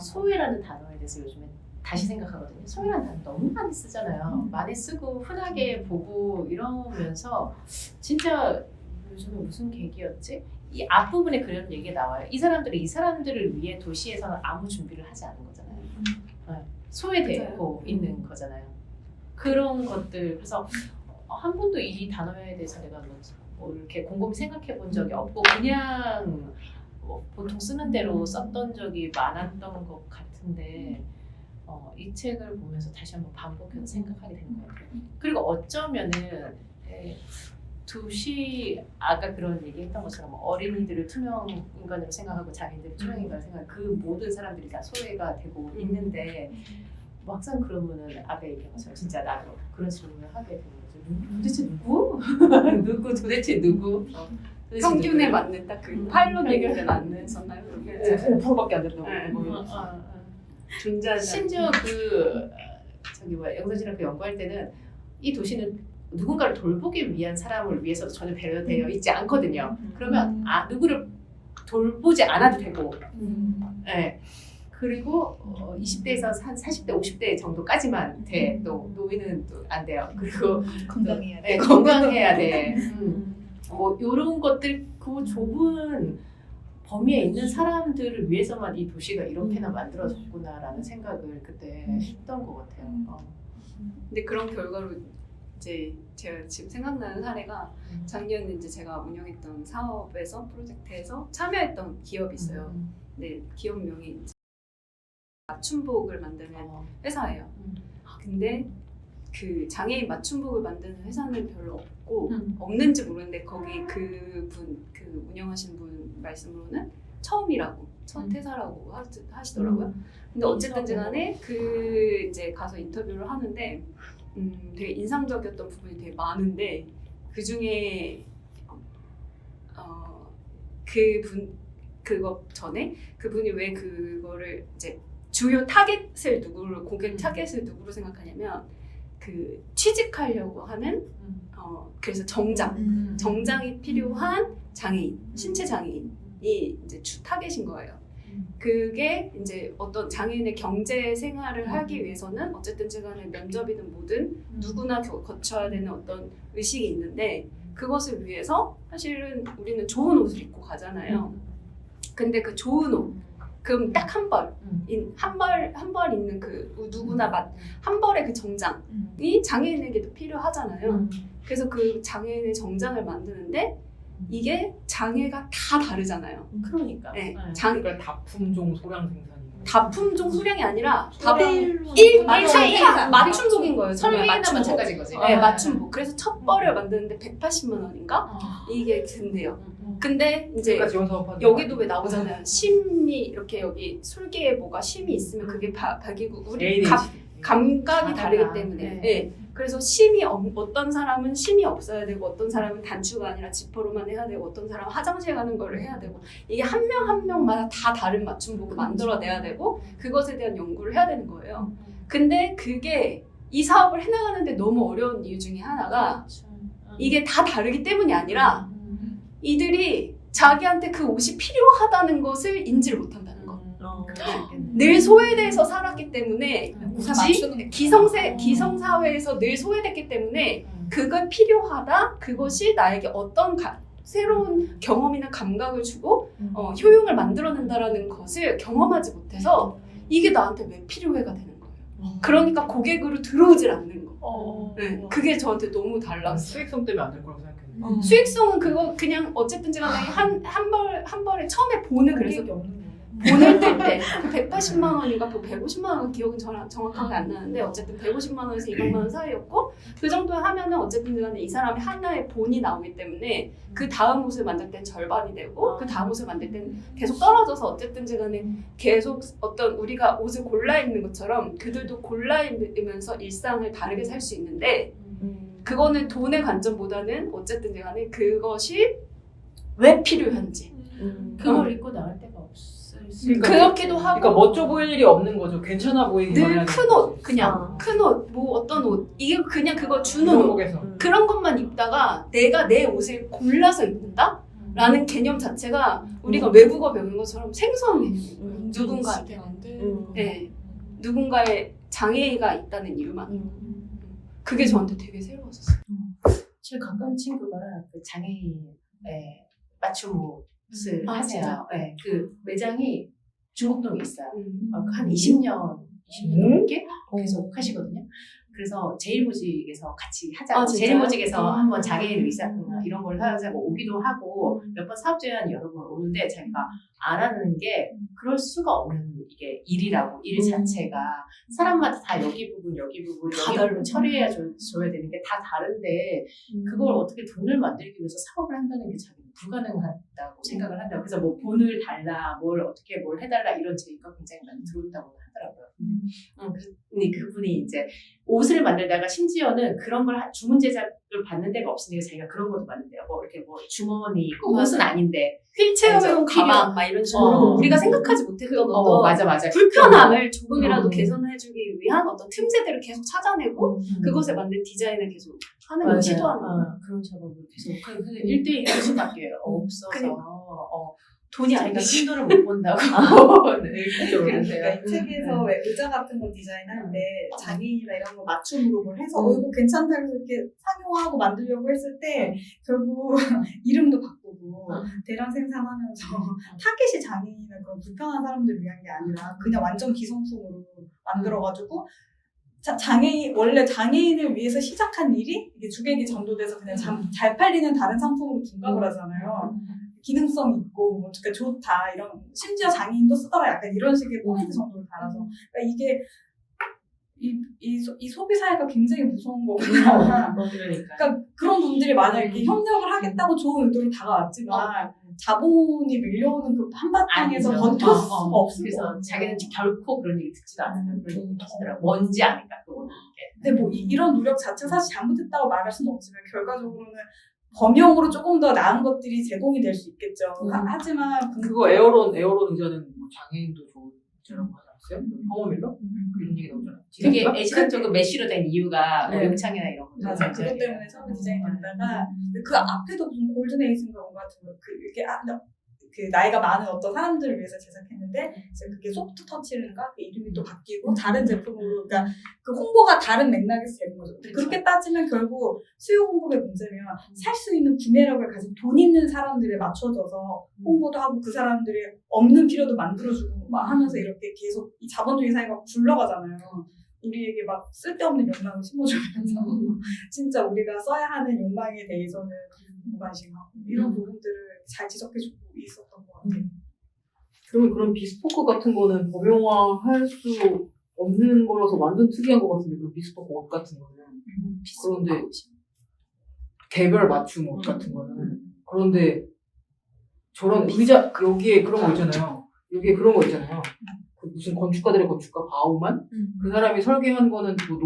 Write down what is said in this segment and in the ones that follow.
소외라는 단어에 대해서 요즘에 다시 생각하거든요. 소외라는 단어 너무 많이 쓰잖아요. 많이 쓰고 흔하게 보고 이러면서 진짜 요즘에 무슨 계기였지? 이 앞부분에 그런 얘기가 나와요. 이 사람들을 위해 도시에서는 아무 준비를 하지 않은 거잖아요. 소외되고 있는 거잖아요. 그런 것들. 그래서 한 번도 이 단어에 대해서 내가 뭐 이렇게 곰곰이 생각해 본 적이 없고 그냥 보통 쓰는 대로 썼던 적이 많았던 것 같은데 이 책을 보면서 다시 한번 반복해서 생각하게 되는 것 같아요. 그리고 어쩌면은 도시 아까 그런 얘기했던 것처럼 어린이들을 투명 인간으로 생각하고 장애인들을 투명 인간으로 생각하고 그 모든 사람들이 다 소외가 되고 있는데 막상 그러면은 아까 얘기한 것처럼 진짜 나도 그런 질문을 하게 되는 거죠. 도대체 누구? 누구? 도대체 누구? 평균에 맞는 딱 그 파일럿 얘기를 안 했었나요? 5%밖에 안 된다고. 존재하지 심지어 영선이랑 그 연구할 때는 이 도시는 누군가를 돌보기 위한 사람을 위해서도 전혀 배려되어 있지 않거든요. 그러면 누구를 돌보지 않아도 되고, 네. 그리고 20대에서 한 40대, 50대 정도까지만 돼. 또 노인은 또 안 돼요. 그리고 건강해야 돼. 네, 건강해야 돼. 뭐 이런 것들 그 좁은 범위에 있는 사람들을 위해서만 이 도시가 이렇게나 만들어졌구나라는 생각을 그때 했던 것 같아요. 근데 그런 결과로 이제 제가 지금 생각나는 사례가 작년에 이제 제가 운영했던 사업에서 프로젝트에서 참여했던 기업이 있어요. 근데 기업명이 이제 맞춤복을 만드는 회사예요. 근데 그 장애인 맞춤복을 만드는 회사는 별로 없고 없는지 모르는데 거기 그 운영하신 분 말씀으로는 처음이라고 첫 회사라고 하시더라고요. 근데 어쨌든 간에 그 이제 가서 인터뷰를 하는데 되게 인상적이었던 부분이 되게 많은데 그 중에 그거 전에 그분이 왜 그거를 이제 주요 타겟을 고객 타겟을 누구로 생각하냐면 그 취직하려고 하는 그래서 정장이 필요한 장애인, 신체 장애인이 이제 주 타겟인 거예요. 그게 이제 어떤 장애인의 경제 생활을 하기 위해서는 어쨌든 간에 면접이든 뭐든 누구나 거쳐야 되는 어떤 의식이 있는데 그것을 위해서 사실은 우리는 좋은 옷을 입고 가잖아요. 근데 그 좋은 옷 그럼 딱 한 벌 있는 그 누구나 한 벌의 그 정장이 장애인에게도 필요하잖아요. 그래서 그 장애인의 정장을 만드는데 이게 장애가 다 다르잖아요. 그러니까. 네. 그러니까 다품종 소량 생산이. 다품종 소량이 아니라 맞춤. 맞춤복인 거예요. 정말 설계나 맞춤복. 마찬가지인 거지. 네, 맞춤복. 그래서 첫 벌을 만드는데 180만 원인가? 이게 든대요. 근데 이제 그러니까 지원 사업하는 여기도 왜 나오잖아요. 심이 이렇게 여기 술기에 뭐가 심이 있으면 그게 박이고 우리 감각이 다르기 때문에. 네. 그래서 심이 어떤 사람은 심이 없어야 되고 어떤 사람은 단추가 아니라 지퍼로만 해야 되고 어떤 사람은 화장실 가는 거를 해야 되고 이게 한 명 한 명마다 다 다른 맞춤복을 만들어내야 되고 그것에 대한 연구를 해야 되는 거예요. 근데 그게 이 사업을 해나가는데 너무 어려운 이유 중에 하나가 이게 다 다르기 때문이 아니라 이들이 자기한테 그 옷이 필요하다는 것을 인지를 못한다는 거. 늘 소외돼서 살았기 때문에 기성사회에서 늘 소외됐기 때문에 그걸 필요하다. 그것이 나에게 어떤 새로운 경험이나 감각을 주고 효용을 만들어낸다라는 것을 경험하지 못해서 이게 나한테 왜 필요해가 되는 거예요. 그러니까 고객으로 들어오질 않는 거. 네, 그게 저한테 너무 달랐어요. 수익성 때문에 안 될 거라고 생각했는데. 수익성은 그거 그냥 어쨌든 간에 한 벌에 처음에 보는 그래서 없는 보낼 때 그 180만 원인가 그 150만 원 기억은 정확하게 안 나는데 어쨌든 150만 원에서 200만 원 사이였고 그 정도 하면은 어쨌든 간에 이 사람이 하나의 본이 나오기 때문에 그 다음 옷을 만들 땐 절반이 되고 그 다음 옷을 만들 땐 계속 떨어져서 어쨌든 간에 계속 어떤 우리가 옷을 골라 입는 것처럼 그들도 골라 입으면서 일상을 다르게 살 수 있는데 그거는 돈의 관점보다는 어쨌든 간에 그것이 왜 필요한지 그걸 입고 나올 데가 없을 수 그렇기도 하고 그러니까 멋져 보일 일이 없는 거죠. 괜찮아 보이기만 늘 해야 큰 옷 그냥 큰 옷 뭐 어떤 옷 이게 그냥 그거 주는 옷 한국에서 그런 것만 입다가 내가 내 옷을 골라서 입는다? 라는 개념 자체가 우리가 외국어 배우는 것처럼 생소한 개념이에요. 누군가한테. 네. 누군가의 장애가 있다는 이유만. 그게 저한테 되게 새로웠었어요. 제 가까운 친구가 그 장애인의 맞춤옷을 하세요. 진짜요? 네, 그 매장이 중곡동에 있어요. 한 20년 넘게 계속 하시거든요. 그래서 제일모직에서 같이 하자고, 아, 진짜요? 제일모직에서 한번 장애인을 위해서 이런 걸 하자고 오기도 하고 몇 번 사업 제안이 여러 번 오는데 자기가 안 하는 게 그럴 수가 없는 이게 일이라고, 일 자체가 사람마다 다 여기 부분 여기 부분 처리해야 줘야 되는 게 다 다른데 그걸 어떻게 돈을 만들기 위해서 사업을 한다는 게 자기는 불가능하다고 생각을 한다고. 그래서 뭐 돈을 달라, 뭘 어떻게 뭘 해달라 이런 제의가 굉장히 많이 들어온다고 하더라고요. 근데 그분이 이제 옷을 만들다가 심지어는 그런 걸 주문 제작을 받는 데가 없으니까 자기가 그런 것도 만든대요. 뭐 이렇게 뭐 주머니, 꼭 옷은 아닌데 휠체어용 필요. 가방 막 이런 식으로 우리가 생각하지 못했던 어떤 맞아. 불편함을 조금이라도 개선해주기 위한 어떤 틈새들을 계속 찾아내고 그것에 맞는 디자인을 계속 하는 걸 시도하는 거예요. 그런 작업을 계속. 그 1대1 할 수밖에 없어서. 돈이 아니라 신도를 못 본다고. 그러니까 이 책에서 왜 의자 같은 거 디자인할 때 장애인이나 이런 거 맞춤으로 뭘 해서 이거 괜찮다고 이렇게 상용하고 만들려고 했을 때 결국 이름도 바꾸고 대량 생산하면서 타겟이 장애인이나 그런 불편한 사람들을 위한 게 아니라 그냥 완전 기성품으로 만들어가지고 원래 장애인을 위해서 시작한 일이 이게 주객이 전도돼서 그냥 잘 팔리는 다른 상품으로 둔갑을 하잖아요. 기능성 있고, 뭐, 그러니까 좋다, 이런, 심지어 장애인도 쓰더라, 약간 이런 식의 포인트 정도를 달아서. 그러니까 이게, 이 소비 사회가 굉장히 무서운 거구나. 그러니까 그런 분들이 만약 이렇게 협력을 하겠다고 좋은 의도로 다가왔지만, 자본이 밀려오는 그 한바탕에서 버틸 수가 없을 그래서 것 같아요. 자기는 결코 그런 얘기 듣지도 않는 그런 얘기 하시더라고요. 뭔지 아니까, 그거는. 근데 뭐, 이런 노력 자체가 사실 잘못했다고 말할 수는 없지만, 결과적으로는 범용으로 조금 더 나은 것들이 제공이 될 수 있겠죠. 하지만 그거 에어론 의자는 뭐 장애인도 좋은 의자라고 하지 않았어요? 허머밀러? 그런 얘기 나오잖아요. 되게 애시당초그 메쉬로 된 이유가 뭐 용창이나 이런 거. 맞아. 그것 때문에 처음에 디자인됐다가 그 앞에도 무슨 골든 에이지인가 뭔가 같은 거 이게 그 나이가 많은 어떤 사람들을 위해서 제작했는데 이제 그게 소프트 터치인가 그 이름이 또 바뀌고 다른 제품으로 그러니까 그 홍보가 다른 맥락에서 되는 거죠. 그렇게 따지면 결국 수요 공급의 문제면 살 수 있는 구매력을 가진 돈 있는 사람들에 맞춰져서 홍보도 하고 그 사람들이 없는 필요도 만들어주고 막 하면서 이렇게 계속 이 자본주의 사회가 굴러가잖아요. 우리에게 막 쓸데없는 욕망을 심어주면서 진짜 우리가 써야 하는 욕망에 대해서는 무관심하고 이런 부분들을 잘 지적해주고 있었던 것 같아요. 그러면 그런 비스포크 같은 거는 범용화할 수 없는 거라서 완전 특이한 것 같은데, 그 비스포크 옷 같은 거는. 그런데 개별 맞춤 옷 같은 거는. 그런데 저런 의자, 여기에 그런 거 있잖아요. 여기에 그런 거 있잖아요. 그 무슨 건축가들의 건축가 바우만? 그 사람이 설계한 거는 또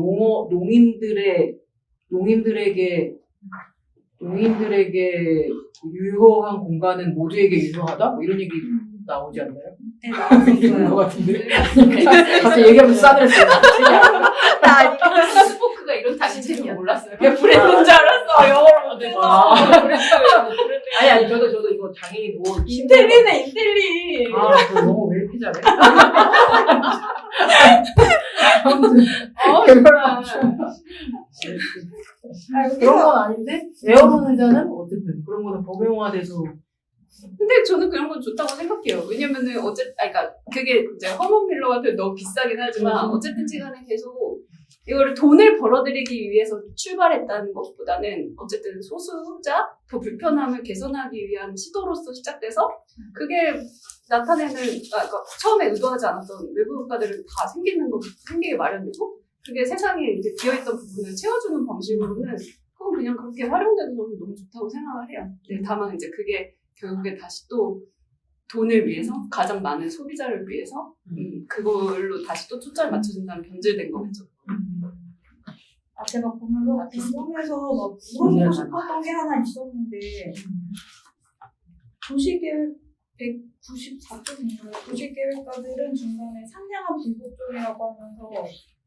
농인들에게 유효한 공간은 모두에게 유효하다? 뭐 이런 얘기 나오지 않나요? 네, 나왔었어요. 것 같은데. 갑자기 얘기하면서 싸늘했어요. 나 이거 스포크가 이런 단체인 몰랐어요. 그냥 브랜드인 줄 알았어, 영어로 못해서. 아니, 저도 이거 장애인 옷. 인텔리네, 인텔리. 그거 너무 왜 이렇게 잘해? 개별 맞춤. 그런 건 아닌데, 에어론 의자는 어쨌든 그런 거는 범용화돼서. 근데 저는 그런 건 좋다고 생각해요. 왜냐면은 그러니까 그게 이제 허먼 밀러 같은 너무 비싸긴 하지만 어쨌든지 간에 계속 이거를 돈을 벌어들이기 위해서 출발했다는 것보다는 어쨌든 소수자 더 불편함을 개선하기 위한 시도로서 시작돼서 그게 나타내는 그러니까 처음에 의도하지 않았던 외부 효과들은 다 생기게 마련이고 그게 세상에 이제 비어있던 부분을 채워주는 방식으로는 그건 그냥 그렇게 활용돼도 저는 너무 좋다고 생각을 해요. 네, 다만 이제 그게 결국에 다시 또 돈을 위해서 가장 많은 소비자를 위해서 그걸로 다시 또 초점을 맞춰준다면 변질된 거겠죠. 제가 보면서 궁금해서 막 물어보고 싶었던 게 하나 있었는데 도시계획 194쪽인가요? 도시계획가들은 중간에 상냥한 불복종이라고 하면서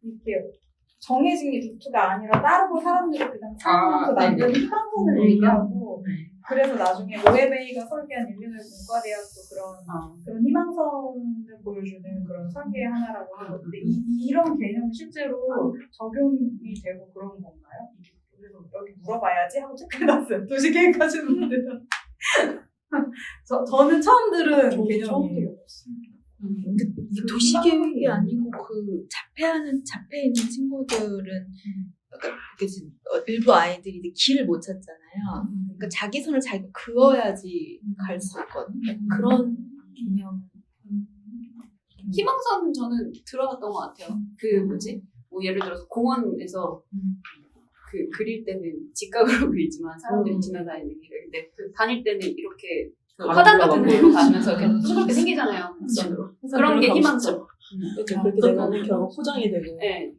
이렇게 정해진 루트가 아니라 따르고 사람들이 그냥 찾으면서 만드는 희망선을 얘기하고 그래서 나중에 오에베이가 설계한 일리노이 공과대학도 그런 희망선을 보여주는 그런 설계의 하나라고 하거든요. 이런 개념이 실제로 적용이 되고 그런 건가요? 그래서 여기 물어봐야지 하고 체크해놨어요. 도시 계획하시는 분들은. 저는 처음 들은 개념이에요. 이게 도시계획이 아니고 그 자폐 있는 친구들은 그러니까 일부 아이들이 이제 길을 못 찾잖아요. 그러니까 자기 손을 자기가 그어야지 갈 수 있거든요. 그런 개념. 희망선 저는 들어갔던 것 같아요. 뭐 예를 들어서 공원에서 그 그릴 때는 직각으로 그리지만 사람들이 지나다니는 길을 근데 다닐 때는 이렇게 화단 같은 걸로 가면서 이렇게 그렇게 생기잖아요. 그런 게 희망선. 그렇죠. 그렇게 되면은 결국 포장이 되고. 네.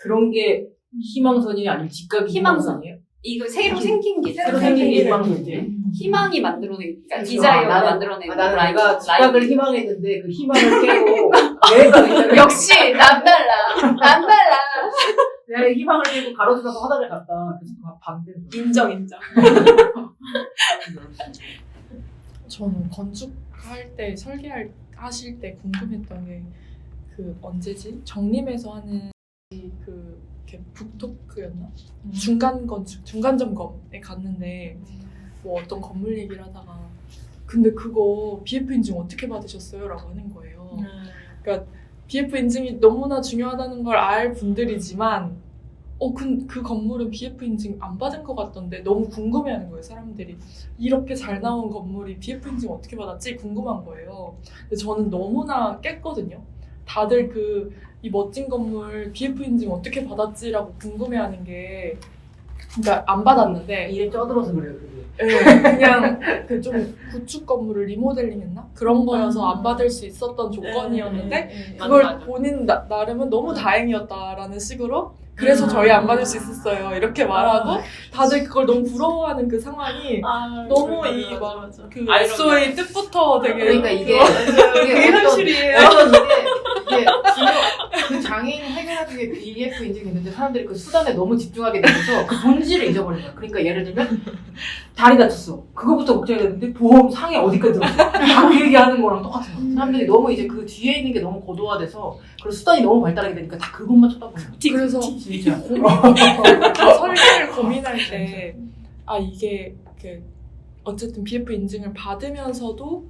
그런 게 희망선이 아니면 직각이 희망선이에요? 이거 새로 생긴 게 새로 생긴 게 희망선이지. 희망이 만들어낸 그러니까 디자이어가 만들어낸 나는 라인. 내가 직각을 희망했는데 그 희망을 깨고 내가 역시 남달라. 내가 희망을 깨고 가로질러서 화단을 갔다. 그래서 반대로. 인정. 저는 건축할 때 하실 때 궁금했던 게 그 언제지? 정림에서 하는 그 북토크였나? 중간 점검에 갔는데 뭐 어떤 건물 얘기를 하다가 근데 그거 BF 인증 어떻게 받으셨어요? 라고 하는 거예요. 그러니까 BF 인증이 너무나 중요하다는 걸 알 분들이지만 그 건물은 BF 인증 안 받은 것 같던데 너무 궁금해하는 거예요, 사람들이. 이렇게 잘 나온 건물이 BF 인증 어떻게 받았지? 궁금한 거예요. 근데 저는 너무나 깼거든요. 다들 이 멋진 건물 BF 인증 어떻게 받았지라고 궁금해하는 게 그러니까 안 받았는데 일에 쪄들어서 그래요, 그게. 네, 그냥 그 좀 구축 건물을 리모델링했나? 그런 거여서 안 받을 수 있었던 조건이었는데 그걸 본인 나름은 너무 다행이었다라는 식으로 그래서 저희 안 받을 수 있었어요 이렇게 말하고 다들 그걸 너무 부러워하는 그 상황이 너무 그 애소의 뜻부터 되게 그러니까 이게 현실이에요. 이게 그 장애인 해결하기 위해 BF 인증이 있는데 사람들이 그 수단에 너무 집중하게 되면서 그 본질을 잊어버린 거야. 그러니까 예를 들면 다리 다쳤어. 그거부터 걱정이 되는데 보험 상해 어디까지 들었어. 다 그 얘기하는 거랑 똑같은 거야. 사람들이 너무 이제 그 뒤에 있는 게 너무 고도화돼서 그리고 수단이 너무 발달하게 되니까 다 그것만 쳐다보는 거야. 그래서 진짜. 설계를 고민할 때 이게 어쨌든 BF 인증을 받으면서도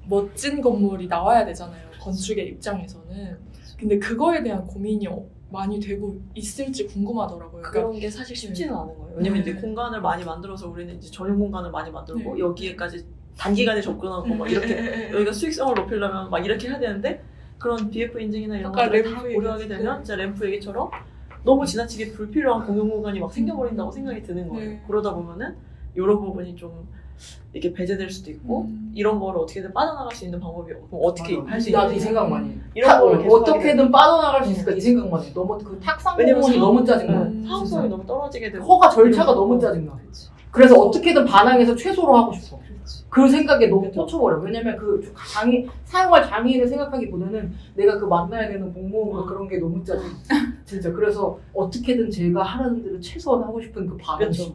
멋진 건물이 나와야 되잖아요. 건축의 입장에서는. 근데 그거에 대한 고민이 많이 되고 있을지 궁금하더라고요. 그런 게 사실 쉽지는 않은 거예요. 왜냐면 이제 공간을 많이 만들어서 우리는 이제 전용 공간을 많이 만들고 여기에까지 단기간에 접근하고 막 이렇게 여기가 수익성을 높이려면 막 이렇게 해야 되는데 그런 BF 인증이나 이런 것들을 다 고려하게 되면 진짜 램프 얘기처럼 너무 지나치게 불필요한 공용 공간이 막 생겨버린다고 생각이 드는 거예요. 그러다 보면은 이런 부분이 좀 이렇게 배제될 수도 있고 이런 거를 어떻게든 빠져나갈 수 있는 방법이 어떻게 할 수 있는지 나도 이 생각 많이 해. 이런 걸 계속 어떻게든 빠져나갈 수 있을까 이 생각 많이 해. 너무 그 탁상공원이 너무 짜증나. 사업성이 너무 떨어지게 되고 허가 절차가 너무 짜증나. 그래서 어떻게든 반항해서 최소로 하고 싶어. 그 생각에 너무 꽂혀버려. 왜냐면 사용할 장애인을 생각하기보다는 내가 그 만나야 되는 공무원과 그런 게 너무 짜증나. 진짜. 그래서 어떻게든 제가 하라는 대로 최소한 하고 싶은 그 반응심.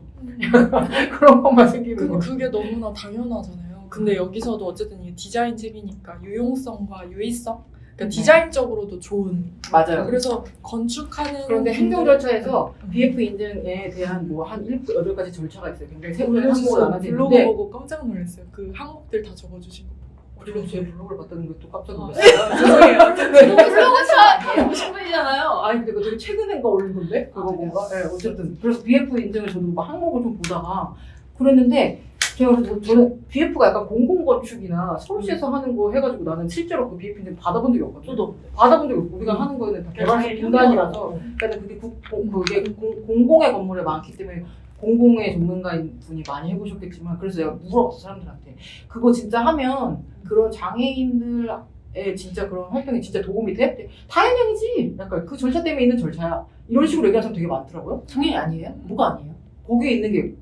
그런 것만 생기는 거야. 그게 너무나 당연하잖아요. 근데 여기서도 어쨌든 이게 디자인 책이니까 유용성과 유의성 그러니까 디자인적으로도 좋은 맞아요. 그래서 건축하는 그런데 행정 절차에서 BF 인증에 대한 뭐 한 8가지 절차가 있어요. 굉장히 세부적인 항목을 나눠져 블로그 있는데 보고 깜짝 놀랐어요. 그 항목들 다 적어주신 거 보고. 그리고 제 블로그를 봤다는 게 또 깜짝 놀랐어요. 죄송해요. 블로그 차 50분이잖아요. 아니 근데 그거 되게 최근인가 올린 건데? 그거 뭔가? 네, 어쨌든 그래서 BF 인증을 저도 막 항목을 좀 보다가 그랬는데 저는 BF가 약간 공공건축이나 서울시에서 하는 거 해가지고 나는 실제로 그 BF 인증 받아본 적이 없거든요. 저도 받아본 적이 없고 우리가 하는 거는 다 개발사 분단이라서 그러니까 그게 공공의 건물에 많기 때문에 공공의 전문가인 분이 많이 해보셨겠지만 그래서 내가 물어봤어 사람들한테 그거 진짜 하면 그런 장애인들의 진짜 그런 활동에 진짜 도움이 돼? 다행이지 약간 그 절차 때문에 있는 절차야 이런 식으로 얘기하는 사람 되게 많더라고요. 장애인 아니에요? 뭐가 아니에요? 거기에 있는 게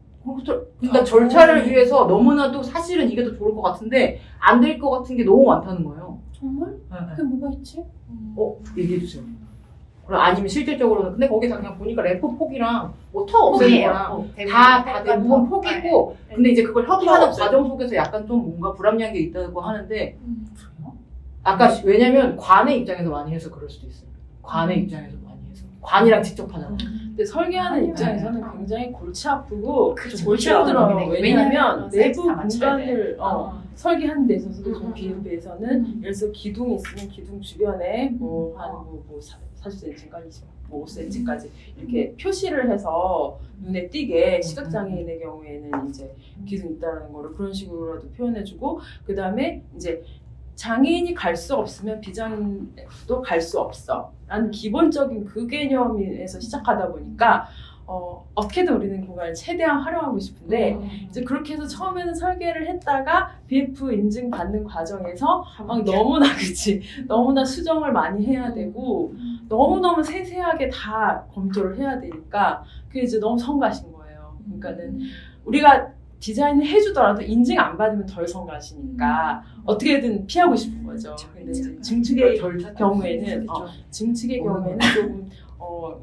그러니까 절차를 위해서 너무나도 사실은 이게 더 좋을 것 같은데 안 될 것 같은 게 너무 많다는 거예요. 정말? 네. 그게 뭐가 있지? 얘기해 주세요. 그럼 아니면 실질적으로는 근데 거기서 그냥 보니까 램프 폭이랑 뭐 터 없애는 포기예요. 거랑 대부분. 다 대부분 포기고 근데 이제 그걸 협의하는 없애요. 과정 속에서 약간 좀 뭔가 불합리한 게 있다고 하는데 아까 왜냐면 관의 입장에서 많이 해서 그럴 수도 있어요. 관의 입장에서 많이 해서 관이랑 직접 하잖아. 근데 설계하는 입장에서는 굉장히 골치 아프고 그렇죠. 골치 아프더라고요. 왜냐면 왜냐면 내부 사이즈 다 맞춰야 돼. 공간을 설계하는 데 있어서도 좀 BF에서는 예를 들어서 기둥이 있으면 기둥 주변에 뭐한 40cm까지 뭐 5cm까지 이렇게 표시를 해서 눈에 띄게 시각장애인의 경우에는 이제 기둥이 있다는 거를 그런 식으로라도 표현해주고 그 다음에 이제 장애인이 갈 수 없으면 비장애인도 갈 수 없어 라는 기본적인 그 개념에서 시작하다 보니까 어떻게든 우리는 공간을 최대한 활용하고 싶은데 이제 그렇게 해서 처음에는 설계를 했다가 BF 인증 받는 과정에서 막 너무나 그치 너무나 수정을 많이 해야 되고 너무너무 세세하게 다 검토를 해야 되니까 그게 이제 너무 성가신 거예요. 그러니까는 우리가 디자인을 해주더라도 인증 안 받으면 덜 성가시니까 어떻게든 피하고 싶은 거죠. 근데 이제 증축의 경우에는 증축의 경우에는 조금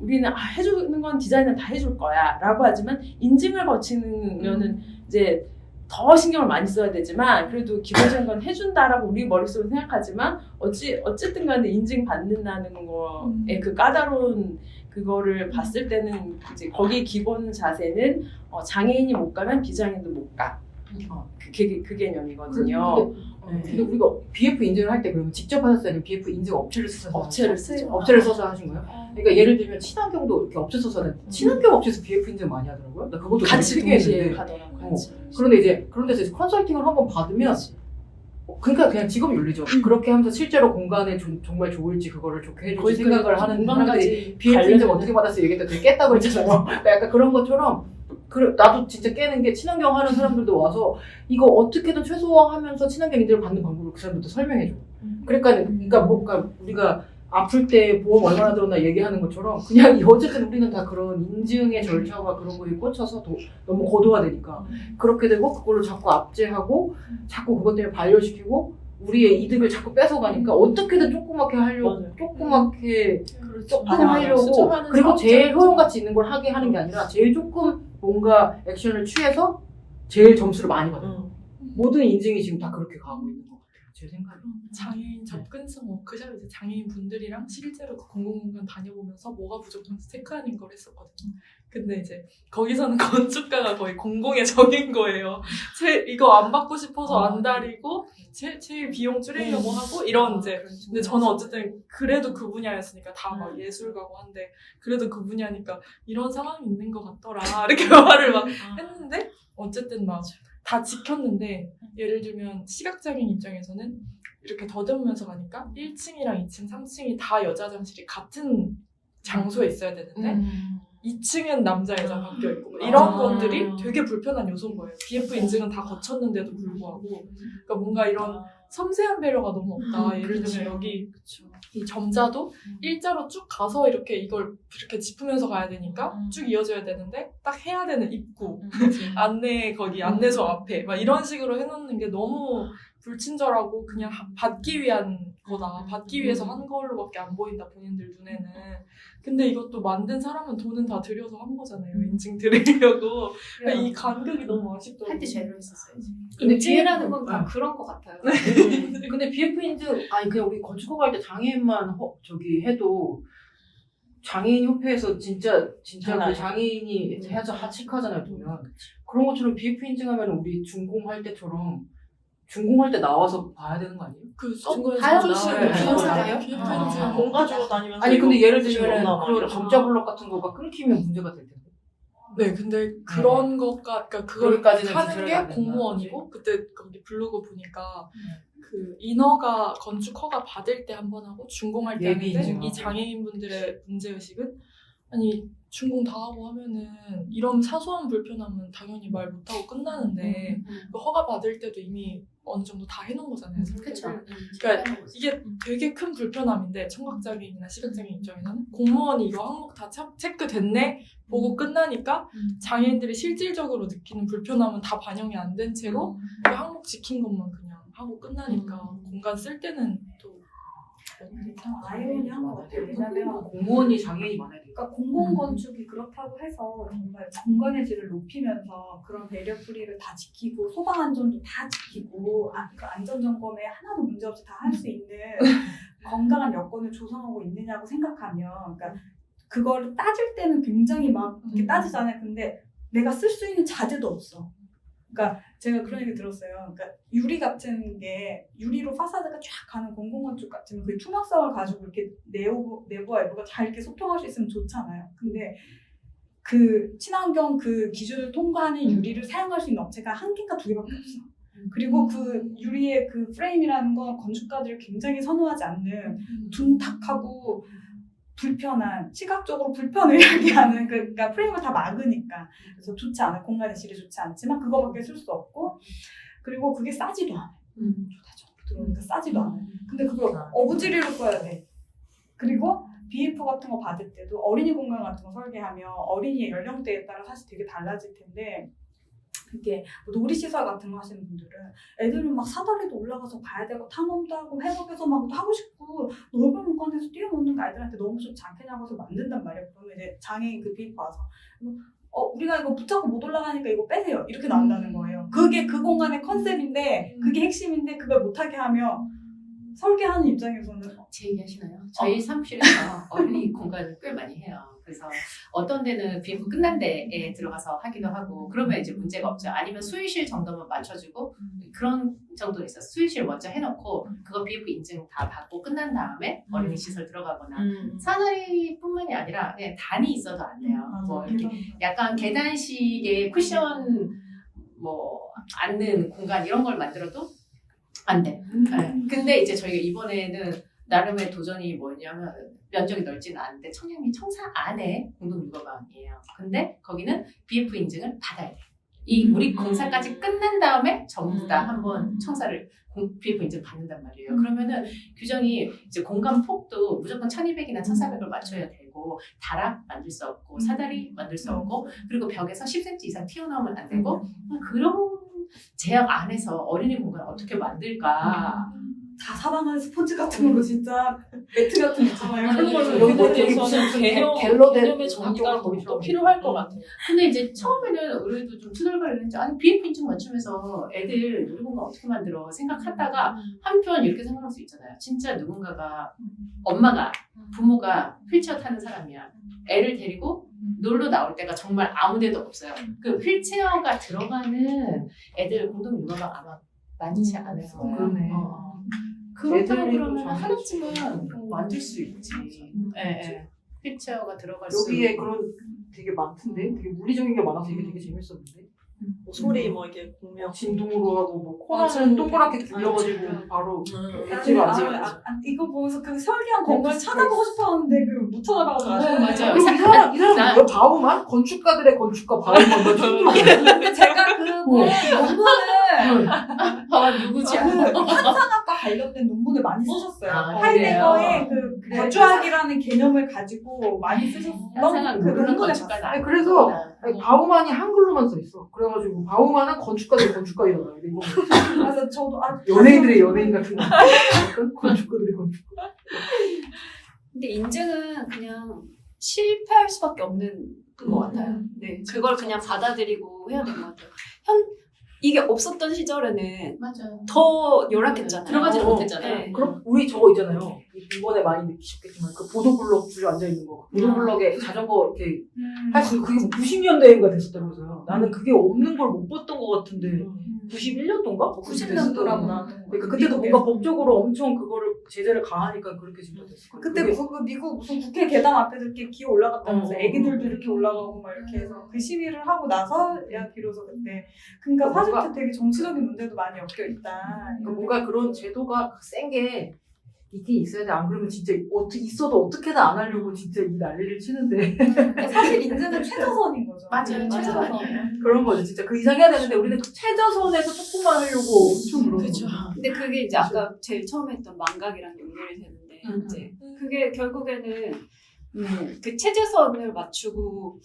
우리는 해주는 건 디자인은 다 해줄 거야 라고 하지만 인증을 거치면은 이제 더 신경을 많이 써야 되지만 그래도 기본적인 건 해준다라고 우리 머릿속으로 생각하지만 어쨌든 간에 인증 받는다는 거에 그 까다로운 그거를 봤을 때는 이제 거기 기본 자세는 장애인이 못 가면 비장애인도 못 가. 그 개념이거든요. 근데 우리가 BF 인증을 할 때 그러면 직접 하셨어요? 아니면 BF 인증 업체를 쓰셔서 업체를 하셨어요? 쓰죠. 업체를 써서 하신 거예요? 그러니까 예를 들면 친환경도 이렇게 업체 써서 하는데 친환경 업체에서 BF 인증 많이 하더라고요. 나 그것도 같이 되게 동시에 특이했는데. 가더라고요. 같이. 그런데 이제 그런 데서 이제 컨설팅을 한번 받으면 그러니까 그냥 직업이 열리죠. 그렇게 하면서 실제로 공간에 정말 좋을지 그거를 좋게 해줄지 생각을 하는 사람들이 BF 인증 어떻게 받았어 얘기했다 되게 깼다고 했잖아요. 그러니까 약간 그런 것처럼 나도 진짜 깨는 게 친환경 하는 사람들도 와서 이거 어떻게든 최소화하면서 친환경 인증을 받는 방법을 그 사람들도 설명해줘. 그러니까 우리가 아플 때 보험 얼마나 들었나 얘기하는 것처럼 그냥 어쨌든 우리는 다 그런 인증의 절차와 그런 거에 꽂혀서 너무 고도화되니까 그렇게 되고 그걸로 자꾸 압제하고 자꾸 그것 때문에 반려시키고 우리의 이득을 자꾸 뺏어가니까 어떻게든 조그맣게 하려고 조그맣게 조금 하려고 그리고 제일 효용가치 있는 걸 하게 하는 게 아니라 제일 조금 뭔가 액션을 취해서 제일 점수를 많이 받아요. 모든 인증이 지금 다 그렇게 가고 있는 것 같아요. 제 생각에. 장애인 접근성 워크숍 이제 장애인 분들이랑 실제로 그 공공공간 다녀보면서 뭐가 부족한지 체크하는 걸 했었거든요. 근데 이제 거기서는 건축가가 거의 공공의 적인 거예요. 이거 안 받고 싶어서 안 다리고 제일 비용 줄이려고 하고 이런 이제. 근데 저는 어쨌든 그래도 그 분야였으니까 다 막 예술가고 한데 그래도 그 분야니까 이런 상황이 있는 것 같더라 이렇게 말을 막 했는데 어쨌든 막 다 지켰는데 예를 들면 시각장애인 입장에서는 이렇게 더듬으면서 가니까 1층이랑 2층, 3층이 다 여자 화장실이 같은 장소에 있어야 되는데 2층은 남자 여자 바뀌어 있고 이런 것들이 되게 불편한 요소인 거예요. BF 인증은 다 거쳤는데도 불구하고 그러니까 뭔가 이런 섬세한 배려가 너무 없다. 예를 들면 여기 이 점자도 일자로 쭉 가서 이렇게 이걸 이렇게 짚으면서 가야 되니까 쭉 이어져야 되는데 딱 해야 되는 입구 거기 안내소 앞에 막 이런 식으로 해놓는 게 너무 불친절하고 그냥 받기 위한 거다. 받기 위해서 한 걸로밖에 안 보인다 본인들 눈에는. 근데 이것도 만든 사람은 돈은 다 들여서 한 거잖아요. 인증 드리려고. 그러니까 이 간격이 너무 아쉽더라고요. 할 때 제대로 했었어요. 근데 인증이라는 건 다 그런 것 같아요. 근데 BF 인증 그냥 우리 건축허가 할 때 장애인만 해도 장애인 협회에서 진짜 그 장애인이 해서 체크하잖아요 보면 그런 것처럼 BF 인증하면 우리 준공할 때처럼 준공할 때 나와서 봐야 되는 거 아니에요? 다요? BF 인증 공 가지고 다니면서 아니 근데 예를 지금 들면 없나 그런 막 점자 블럭 같은 거가 끊기면 문제가 될 텐데. 네, 근데 그런 그러니까 그걸 거기까지는 하는 기술을 게 안 된다. 공무원이고 그때 거기 블로그 보니까 그 인허가 건축 허가 받을 때 한 번 하고 준공할 때 예비 하는데 인증하고. 이 장애인분들의 문제의식은 아니 준공 다 하고 하면은 이런 사소한 불편함은 당연히 말 못하고 끝나는데 그 허가 받을 때도 이미 어느 정도 다 해놓은 거잖아요. 그쵸. 그러니까 이게 되게 큰 불편함인데 청각장애인이나 시각장애인 입장에서는 공무원이 이거 항목 다 체크됐네 보고 끝나니까 장애인들이 실질적으로 느끼는 불편함은 다 반영이 안 된 채로 그 항목 지킨 것만 그냥 하고 끝나니까 공간 쓸 때는 또 참 아이러니한 것 같아요. 왜냐면 공무원이 장애인이 많아야 되니까. 그러니까 공공건축이 그렇다고 해서 정말 공간의 질을 높이면서 그런 배리어 프리를 다 지키고 소방 안전도 다 지키고 그 안전 점검에 하나도 문제 없이 다 할 수 있는 건강한 여건을 조성하고 있느냐고 생각하면, 그러니까 그걸 따질 때는 굉장히 막 이렇게 따지잖아요. 근데 내가 쓸 수 있는 자재도 없어. 그러니까 제가 그런 얘기 들었어요. 그러니까 유리 같은 게 유리로 파사드가 쫙 가는 공공건축 같으면 그 투명성을 가지고 이렇게 내부와 외부가 잘 이렇게 소통할 수 있으면 좋잖아요. 근데 그 친환경 그 기준을 통과하는 유리를 사용할 수 있는 업체가 한 개가 두 개밖에 없어. 그리고 그 유리의 그 프레임이라는 건 건축가들이 굉장히 선호하지 않는 둔탁하고 불편한, 시각적으로 불편을 야기하는, 그러니까 프레임을 다 막으니까. 그래서 좋지 않아. 공간의 질이 좋지 않지만 그거밖에 쓸 수 없고, 그리고 그게 싸지도 않아. 조다적으로 들어오니까 싸지도 않아. 근데 그걸 어부지리로 써야 돼. 그리고 BF 같은 거 받을 때도 어린이 공간 같은 거 설계하면 어린이의 연령대에 따라 사실 되게 달라질 텐데, 그게 놀이시설 같은 거 하시는 분들은 애들은 막 사다리도 올라가서 봐야 되고 탐험도 하고 해석해서 막 하고 싶고 넓은 공간에서 뛰어노는 게 아이들한테 너무 좋지 않겠냐고 해서 만든단 말이에요. 그러면 이제 장애인 그 BF 와서 우리가 이거 붙잡고 못 올라가니까 이거 빼세요. 이렇게 나온다는 거예요. 그게 그 공간의 컨셉인데 그게 핵심인데 그걸 못하게 하면 설계하는 입장에서는 제 얘기 하시나요? 저희 사무실에서 어린이 공간을 꽤 많이 해요. 그래서 어떤 데는 BF 끝난 데에 들어가서 하기도 하고 그러면 이제 문제가 없죠. 아니면 수유실 정도만 맞춰주고 그런 정도 있어요. 수유실 먼저 해놓고 그거 BF 인증 다 받고 끝난 다음에 어린이 시설 들어가거나 사다리뿐만이 아니라 그냥 단이 있어도 안 돼요. 뭐 이렇게 약간 계단식의 쿠션 뭐 앉는 공간 이런 걸 만들어도 안 돼. 네. 근데 이제 저희가 이번에는 나름의 도전이 뭐냐면 면적이 넓지는 않은데 청량리 청사 안에 공동유거방이에요. 근데 거기는 BF 인증을 받아야 돼. 이 우리 공사까지 끝난 다음에 전부 다 한번 청사를 BF 인증 받는단 말이에요. 그러면은 규정이 이제 공간 폭도 무조건 1200이나 1400을 맞춰야 되고 다락 만들 수 없고 사다리 만들 수 없고 그리고 벽에서 10cm 이상 튀어나오면 안 되고 그런 제약 안에서 어린이 공간 어떻게 만들까? 다 사방하는 스폰지 같은 거 진짜 매트 같은 거 있잖아요. 그런 걸로 여기에 대해서는 개념의 정리가 또 필요할 것 같아요. 근데 이제 처음에는 우리도 좀 투덜거리는 했죠. 아니 BF 인증 맞추면서 애들 놀이공간 어떻게 만들어 생각하다가 한편 이렇게 생각할 수 있잖아요. 진짜 누군가가 엄마가 부모가 휠체어 타는 사람이야. 애를 데리고 놀러 나올 때가 정말 아무 데도 없어요. 그 휠체어가 들어가는 애들 공동 육아가 아마 많지 않을 거예요. 그러네. 그렇다고 애들이 또 그러면 정해질 하나쯤은 만들 수 있지. 예. 휠체어가 들어갈 수 여기에 있고. 그런 되게 많던데? 되게 물리적인 게 많아서 이게 되게 재밌었는데? 뭐 소리 뭐 이렇게 공명 진동으로 하고 뭐 코너는 동그랗게 굴려가지고 바로 나는 엣지가 안 지워져. 이거 보면서 그 설계한 건물을 찾아보고 싶었는데 그 못 찾아봐가지고 맞아요. 그리고 이 사람 뭐야? 바우만? 건축가들의 건축가 바우만 뭐 근데 제가 그 논문을 누구지? 환상학과 관련된 논문을 많이 쓰셨어요. 아, 하이데거의 그래요? 그 건축학이라는 개념을 가지고 많이 쓰셨던 항상 그 모르는 논문에 건축가는 봤어요. 그래서 바우만이 한글로만 써있어. 그래가지고 바우만은 건축가들의 건축가이라고 해요. 이거 그래서 저도 연예인들의 연예인 같은 거. 건축가들의 건축가. 근데 인증은 그냥 실패할 수밖에 없는 것 같아요. 네, 그걸 그냥 받아들이고 해야 될 것 같아요. 이게 없었던 시절에는 맞아요. 더 열악했잖아요. 들어가지를 못했잖아요. 네. 그럼 우리 저거 있잖아요. 이번에 많이 느끼셨겠지만 그 보도블럭 줄에 앉아있는 거. 보도블럭에 자전거 이렇게 사실 그게 뭐 90년대인가 됐었다면서요. 나는 그게 없는 걸 못 봤던 것 같은데 91년도인가? 90년도라고 나왔던 거. 그러니까 그때도 뭔가 법적으로 엄청 그거를 제재를 가하니까 그렇게 진행됐을 거예요. 그때 그 미국 무슨 국회 계단 앞에서 이렇게 기어 올라갔다면서 애기들도 이렇게 올라가고 막 이렇게 해서 그 시위를 하고 나서야 비로소 그때 그러니까 사실 되게 정치적인 문제도 많이 엮여 있다. 그러니까 뭔가 그런 제도가 센 게 있긴 있어야 돼. 안 그러면 진짜 있어도 어떻게든 안 하려고 진짜 이 난리를 치는데 사실 인증은 최저선인 거죠. 맞아요. 최저선이에요. 그런 거죠. 진짜 그 이상 해야 되는데 우리는 그 최저선에서 조금만 하려고 엄청 그러는 그렇죠. 거죠. 근데 그게 이제 아까 제일 처음에 했던 망각이랑 연결이 되는데 이제 그게 결국에는 그 체제선을 맞추고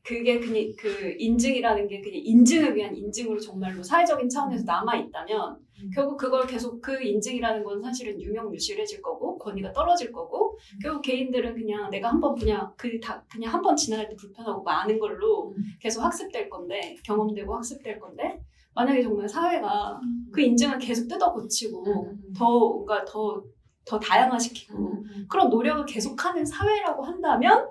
그게 그냥 그 인증이라는 게 그냥 인증을 위한 인증으로 정말로 사회적인 차원에서 남아 있다면 결국 그걸 계속 그 인증이라는 건 사실은 유명무실해질 거고 권위가 떨어질 거고 결국 개인들은 그냥 내가 한번 그냥 그냥 한 번 지나갈 때 불편하고 많은 걸로 계속 학습될 건데 경험되고 학습될 건데 만약에 정말 사회가 그 인증을 계속 뜯어 고치고 뭔가 더 다양화시키고 그런 노력을 계속하는 사회라고 한다면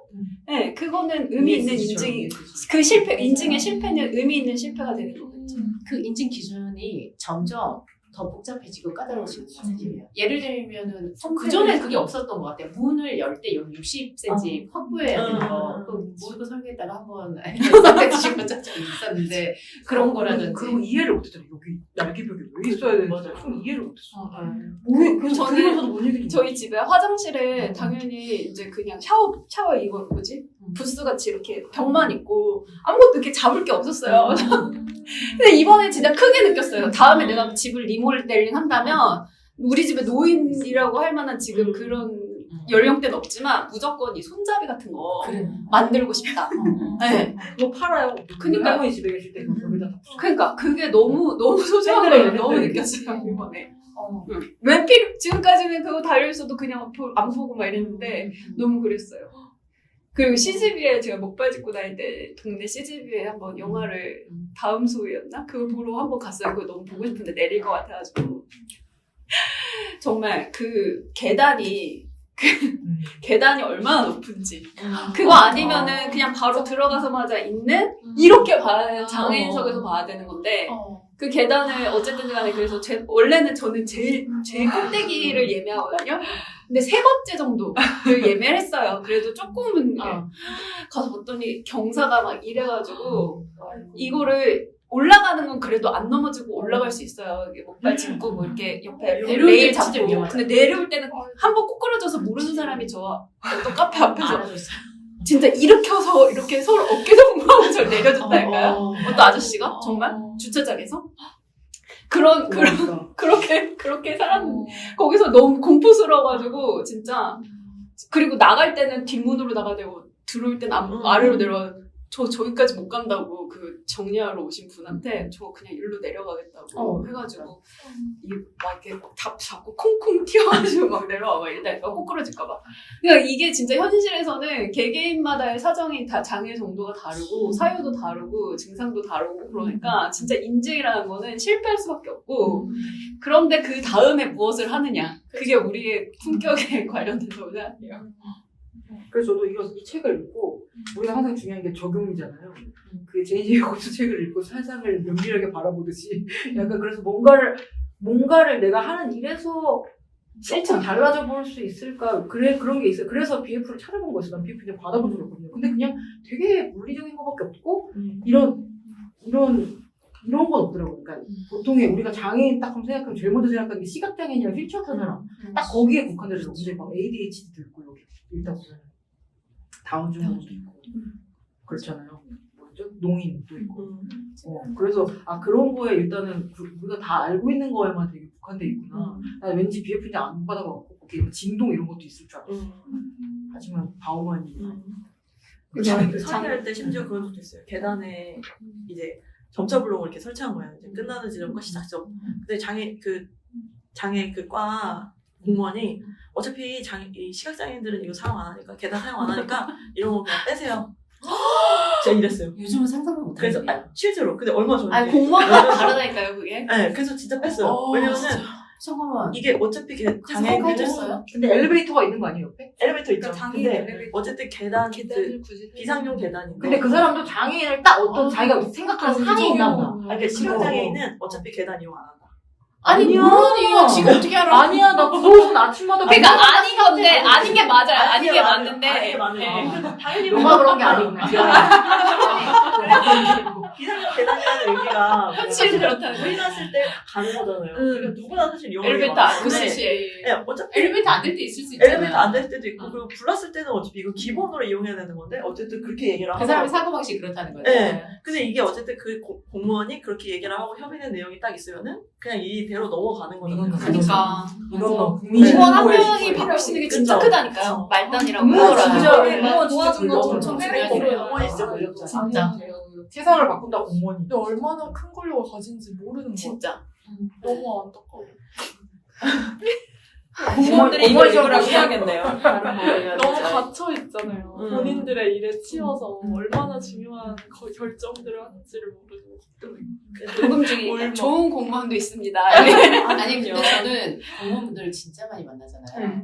네, 그거는 의미 있는 인증이 그 인증의 실패는 의미 있는 실패가 되는 거겠죠. 그 인증 기준이 점점 더 복잡해지고 까다로워지는 것 같아요. 예를 들면은 그전에 그게 없었던 것 같아요. 문을 열 때 여기 60cm 확보해야 되는 거. 그 모르고 설계했다가 한번 쌍대 치신 건 적이 있었는데 그런 거라든지. 그리고 이해를 못했잖아요. 여기 날개벽에 왜 있어야 되는지 좀 이해를 못했어. 그래서 저는 그래서도 못 얘기해. 저희 집에 화장실에 당연히 이제 그냥 샤워 이거 뭐지? 부스같이 이렇게 벽만 있고 아무것도 이렇게 잡을 게 없었어요. 근데 이번에 진짜 크게 느꼈어요. 다음에 내가 집을 리모델링 한다면 우리 집에 노인이라고 할 만한 지금 그런 연령대는 없지만 무조건 이 손잡이 같은 거 만들고 싶다. 네. 그거 팔아요. 그러니까 할머니 집에 계실 때 여기다. 그러니까 그게 너무 소중한 걸 너무 느꼈어요 이번에. 왜 지금까지는 그거 달려있어도 그냥 안 보고 막 이랬는데 너무 그랬어요. 그리고 CGV에 제가 목발 짚고 다닐 때 동네 CGV에 한번 영화를 다음 소위였나? 그걸 보러 한번 갔어요. 그거 너무 보고 싶은데 내릴 것 같아가지고 정말 그 계단이 얼마나 높은지 그거 아니면은 그냥 바로 들어가자마자 있는 이렇게 봐야 장애인석에서 봐야 되는 건데 그 계단을 어쨌든 간에 그래서 원래는 저는 제일 꼭대기를 예매하거든요. 근데 3번째 정도를 예매를 했어요. 그래도 조금은 가서 봤더니 경사가 막 이래가지고 이거를 올라가는 건 그래도 안 넘어지고 올라갈 수 있어요. 이게 목발 짚고 뭐 이렇게 옆에 내려올 레일 때 진짜 잡고. 위험하죠. 근데 내려올 때는 한 번 꼬꾸라져서 모르는 사람이 저 어떤 카페 앞에서 진짜 일으켜서 이렇게 서로 어깨 동무하고 저를 내려줬다니까요. 어떤 아저씨가 정말 주차장에서 그렇게 살았는데 거기서 너무 공포스러워가지고 진짜 그리고 나갈 때는 뒷문으로 나가야 되고 들어올 때는 아래로 내려와. 저기까지 못 간다고 그 정리하러 오신 분한테 저 그냥 일로 내려가겠다고 해가지고 막 이렇게 다 잡고 콩콩 튀어가지고 막 내려와 막 이러다가 꼬꾸러질까봐. 그러니까 이게 진짜 현실에서는 개개인마다의 사정이 다 장애 정도가 다르고 사유도 다르고 증상도 다르고 그러니까 진짜 인증이라는 거는 실패할 수밖에 없고 그런데 그 다음에 무엇을 하느냐 그게 우리의 품격에 관련된다고 생각해요. 그래서 저도 이 책을 읽고 우리가 항상 중요한 게 적용이잖아요. 그 제이제이 고수 책을 읽고 세상을 면밀하게 바라보듯이 약간 그래서 뭔가를 내가 하는 일에서 조금 달라져 볼 수 있을까? 그런 게 있어요. 그래서 BF를 찾아본 거였어요. 난 BF 그냥 받아본 적이 없거든요. 근데 그냥 되게 물리적인 것밖에 없고 이런 건 없더라고요. 그러니까 보통의 우리가 장애인 딱 하면 생각하면 제일 먼저 생각하는 게 시각장애인이랑 휠체어탄 사람 딱 거기에 국한돼서 근데 막 ADHD도 있고 여기 일단 보면 다운 증후군도 있고 그렇잖아요. 뭐죠? 노인도 있고. 그래서 그런 거에 일단은 우리가 다 알고 있는 거에만 되게 국한돼 있구나. 난 왠지 BF인지 안 받아봐갖고 진동 이런 것도 있을 줄 알았어. 하지만 바우만이 상의할 때 심지어 그런 것도 있어요. 계단에 이제 점자 블록을 이렇게 설치한 거예요. 이제 끝나는 지점과 시작점. 근데 장애 그 과 공무원이 어차피 이 시각장애인들은 이거 사용 안 하니까 계단 사용 안 하니까 이런 거 그냥 빼세요. 제가 이랬어요. 요즘은 상상도 못하는 그래서 실제로 근데 얼마 전에 공무원마다 다르다니까요 그게. 네, 그래서 진짜 뺐어요. 왜냐면은 잠깐만. 이게 어차피 장애인들은 장애인들은 근데 엘리베이터가 있는 거 아니에요 옆에? 엘리베이터 있죠. 장애인 근데 엘리베이터. 어쨌든 계단 계단을 굳이 비상용 계단인데. 근데 그 사람도 장애인을 딱 어떤 자기가 생각하는 산이 있나 보다. 그러니까 시각장애인은 어차피 계단 이용 안 한다. 아니 물론이요. 지금 어떻게 알아? 아니야 나 무서운 아침마다 그러니까 아닌 건데 아닌 게 맞아요. 아닌 게 맞는데. 아닌 게 맞는데. 당연히 너가 그런 게 아니구나. 비상용 계단이라는 의미가 현실은 그렇다는 거예요. 우리 났을 때 가는 거잖아요. 그러니까 누구나 사실 이용하는 엘리베이터 안 쓰시. 네, 어차피 엘리베이터 안 될 때 있을 수 있잖아요. 엘리베이터 안 될 때도 있고 그리고 불났을 때는 어차피 이거 기본으로 이용해야 되는 건데 어쨌든 그렇게 얘기를 하고 그 사람의 사고방식이 그렇다는 거죠. 네. 근데 이게 어쨌든 그 공무원이 그렇게 얘기를 하고 협의된 내용이 딱 있으면은 그냥 이 대로 넘어가는 거잖아요. 이건 그러니까 이건 공무원 한 명이 바꿀 수 있는 게 진짜 그쵸. 크다니까요. 말단이라고 공무원 하더라도. 진짜 도와준 거 엄청 공무원이 진짜 걸렸죠. 진짜. 세상을 바꾼다 공무원이. 근데 얼마나 큰 권력을 가진지 모르는 거야. 진짜. 너무 안타까워. 공무원들이 이걸 입으라고 해야겠네요. 너무 갇혀 있잖아요. 음. 본인들의 일에 치여서 얼마나 중요한 결정들을 하는지를 모르고. 녹음 중에 얼마. 좋은 공무원도 있습니다. 아니 근데 저는 공무원분들을 진짜 많이 만나잖아요.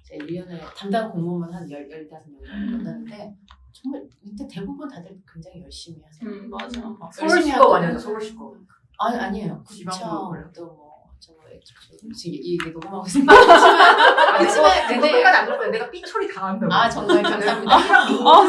제가 1년에 담당 공무원 한 15명 정도 만나는데 정말 근데 대부분 다들 굉장히 열심히 하세요. 맞아. 서울시법 아니야 서울시법. 아니에요. 지방도 그래요? 또뭐 지금 이게 녹음하고 있으면 하지만 근데 근데 끝까지 안 들었어요. 내가 삐 처리 당한다고. 아 정말 감사합니다.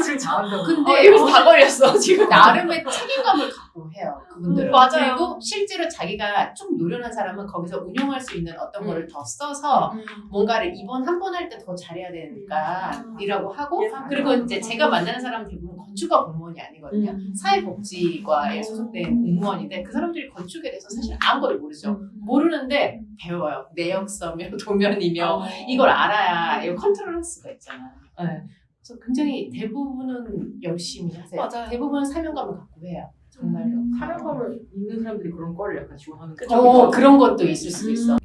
삐를 당한다고. 근데 이거 다 걸렸어 지금. 나름의 책임감을 갖고 해요 그분들은. 맞아요. 그리고 실제로 자기가 좀 노련한 사람은 거기서 운용할 수 있는 어떤 거를 더 써서 뭔가를 이번 한 번 할 때 더 잘해야 되니까 이라고 하고 그리고 이제 제가 만나는 사람은 대부분 건축가 공무원이 아니거든요. 사회복지과에 소속된 공무원인데 그 사람들이 건축에 대해서 사실 아무것도 모르죠. 모르는데 배워요. 내역서며 도면이며 이걸 알아야 이거 컨트롤할 수가 있잖아. 네. 그래서 굉장히 대부분은 열심히 하세요. 맞아요. 대부분은 사명감을 갖고 해요. 정말로. 사명감을 있는 사람들이 그런 거를 약간 지원하는 거. 그런 것도 있을 수도 있어.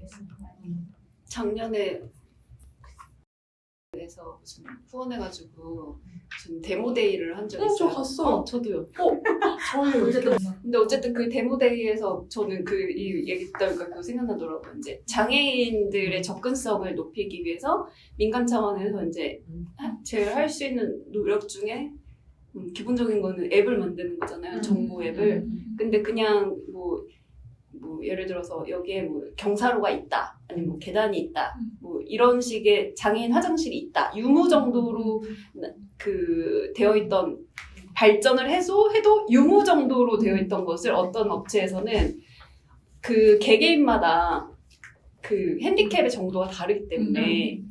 작년에 그래서 무슨 후원해가지고 무슨 데모데이를 한 적이 저 있어요. 갔어요. 저도요. 저희 어쨌든 근데 어쨌든 그 데모데이에서 저는 이 얘기 듣다가 그거 생각나더라고요. 이제 장애인들의 접근성을 높이기 위해서 민간 차원에서 이제 제일 할 수 있는 노력 중에 기본적인 거는 앱을 만드는 거잖아요. 정보 앱을. 근데 그냥 뭐 예를 들어서 여기에 뭐 경사로가 있다, 아니면 뭐 계단이 있다, 뭐 이런 식의 장애인 화장실이 있다, 유무 정도로 그 되어 있던 발전을 해도 유무 정도로 되어 있던 것을 어떤 업체에서는 그 개개인마다 그 핸디캡의 정도가 다르기 때문에